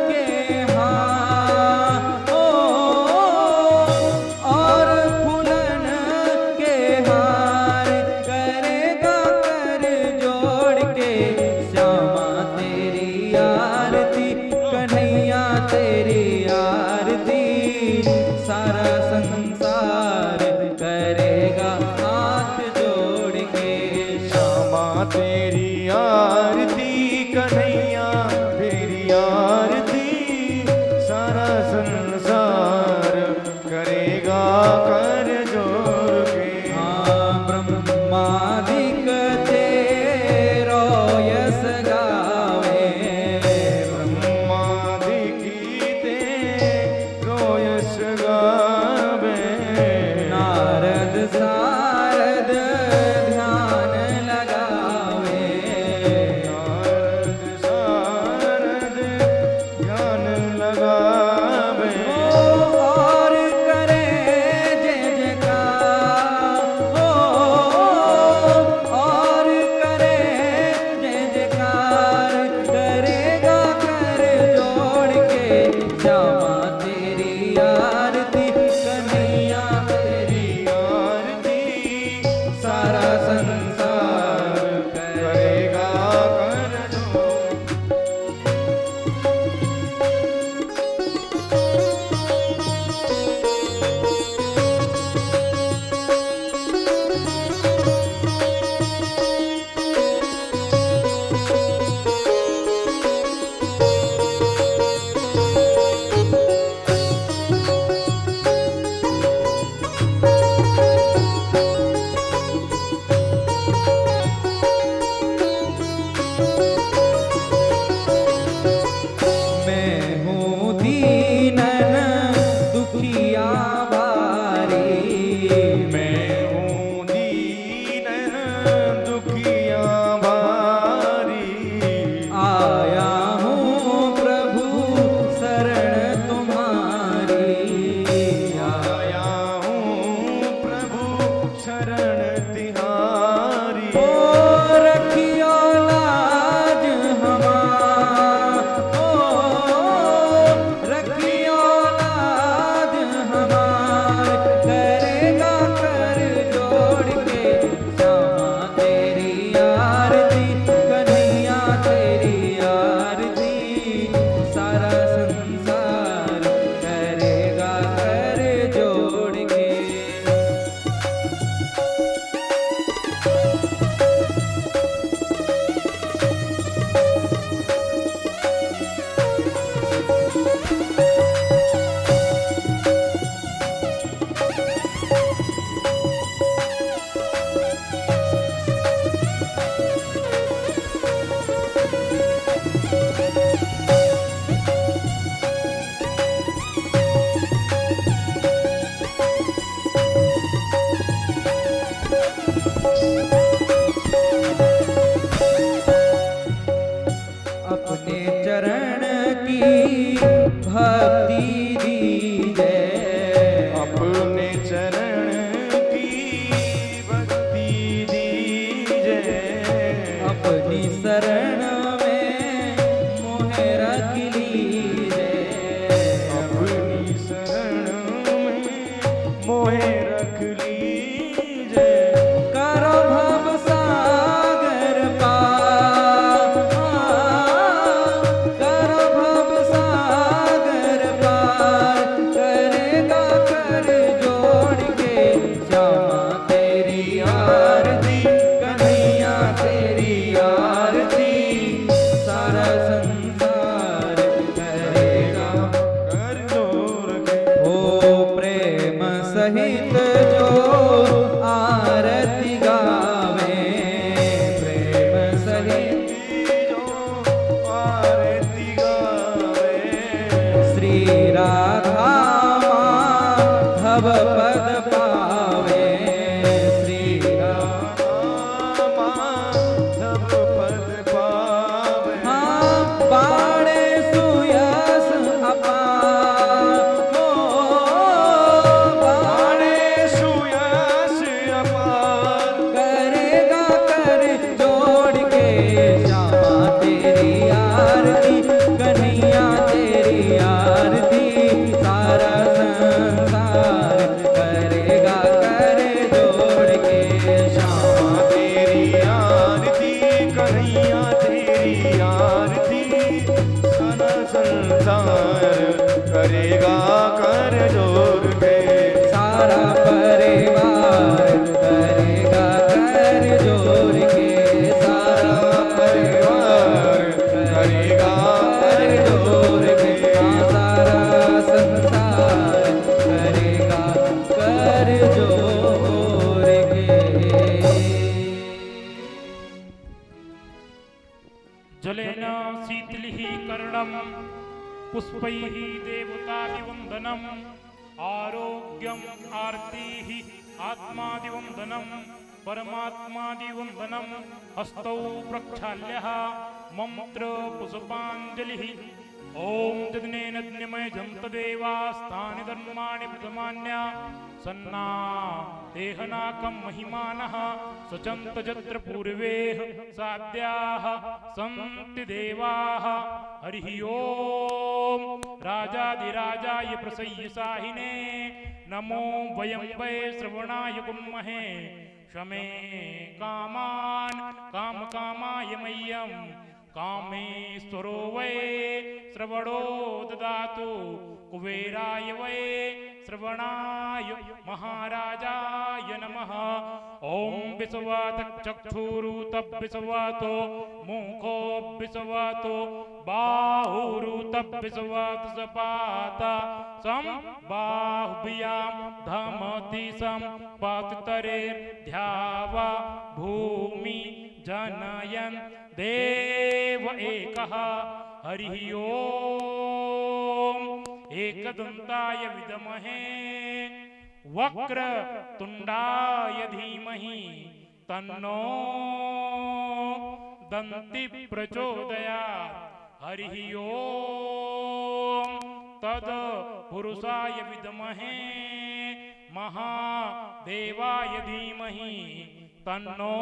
के हार और फूलन के हार करेगा कर जोड़ के। श्यामा तेरी आरती, कन्हैया तेरी सहित जो आरती गावे, प्रेम सहित जो आरती गावे, श्री राधा माधव पद पावे, श्री राधा माधव पद पावे। हाँ बाणे सुयस अपार, हो बाणे सुयस अपार, करेगा कर जोड़ के श्यामा तेरी आरती, कन्हैया तेरी आरती, सारा संसार करेगा कर जोड़ के श्यामा तेरी आरती, कन्हैया तेरी आरती, सारा संसार करेगा कर जोर के। सारा परिवार करेगा कर जोड़ के, सारा परिवार करेगा कर जोड़ के, सारा संसार करेगा कर जोड़ के। जलेन शीतलिः कर्णं पुष्पैः देवतादिवन्दनम् आरोग्यम् आर्तिः आत्मादिवन्दनं परमात्मादिवन्दनं हस्तौ प्रक्षाल्यः मन्त्र पुष्पाञ्जलिः ॐ जज्ञेनज्ञमयजं तदेवास्तानि धर्माणि प्रथमान्या सन्ना देहनाकं महिमानः सचन्त जत्र पूर्वेः साद्याः सन्ति देवाः हरिः ॐ राजाधिराजाय प्रसय्यसाहिने नमो वयं वै श्रवणाय कुर्महे शमे कामान् कामकामाय मह्यं कामेश्वरो वै श्रवणो ददातु कुबेराय वै श्रवणाय महाराजाय नमः ॐ विश्वातचक्षुरुतविश्वातो मुखो विश्वातो बाहुरुतविश्वात सपाता सं बाहुभ्यां धमति सं पाततरे ध्यावा भूमि जनयन् देव एकः हरिः ॐ एकदन्ताय विद्महे वक्रतुण्डाय धीमहि तन्नो दन्ति प्रचोदयात् हरिः ॐ तत्पुरुषाय विद्महे महादेवाय धीमहि तन्नो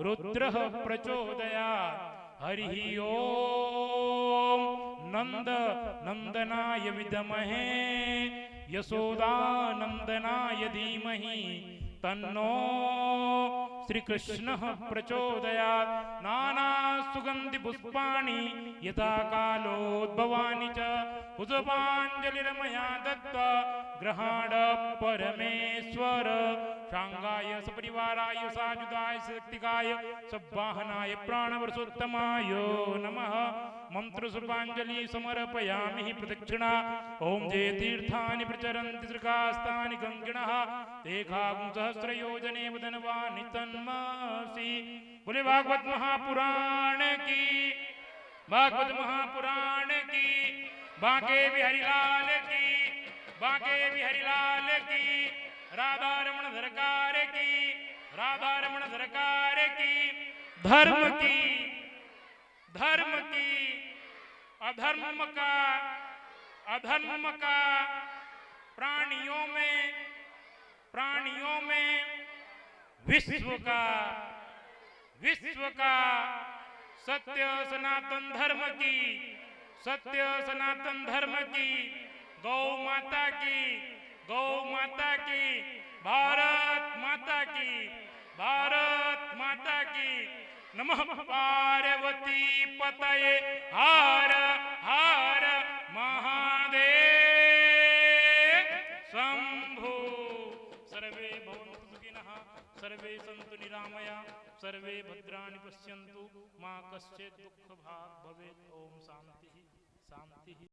रुद्रः प्रचोदयात् हरिः ॐ नन्दनाय विद्महे यशोदानन्दनाय धीमहि तन्नो श्रीकृष्णः प्रचोदयात् नानासुगन्धिपुष्पाणि यथा कालोद्भवानि च पुष्पाञ्जलिर्मया दत्ता गृहाण परमेश्वर शांगाय सपरिवाराय साजुदाय शक्तिकाय सब्वाहनाय प्राणवर्षोत्तमाय नमः मंत्रसुपाञ्जलि समर्पयामि प्रदक्षिणा ओम जे तीर्थानि प्रचरन्ति त्रिकास्तानि गङ्गिणः ते खागुं सहस्रयोजने वदनवानि तन्मासि बोले भागवत महापुराण की, भागवत महापुराण की, बांके बिहारी लाल की, बांके बिहारी लाल की, राधा रमण सरकार की, राधा रमण सरकार की। धर्म की, धर्म की, अधर्म का, अधर्म का, प्राणियों में विश्व का, विश्व का, सत्य सनातन धर्म की, सत्य सनातन धर्म की, गौ माता की, गौ माता की, भारत माता की, भारत माता की। नमः पार्वती पतये हर हर महादेव शंभु। सर्वे भवन्तु सुखिनः, सर्वे सन्तु निरामया, सर्वे भद्राणि पश्यन्तु, मा कश्चित् दुःखभाग् भवेत्। ओम शांति शांति।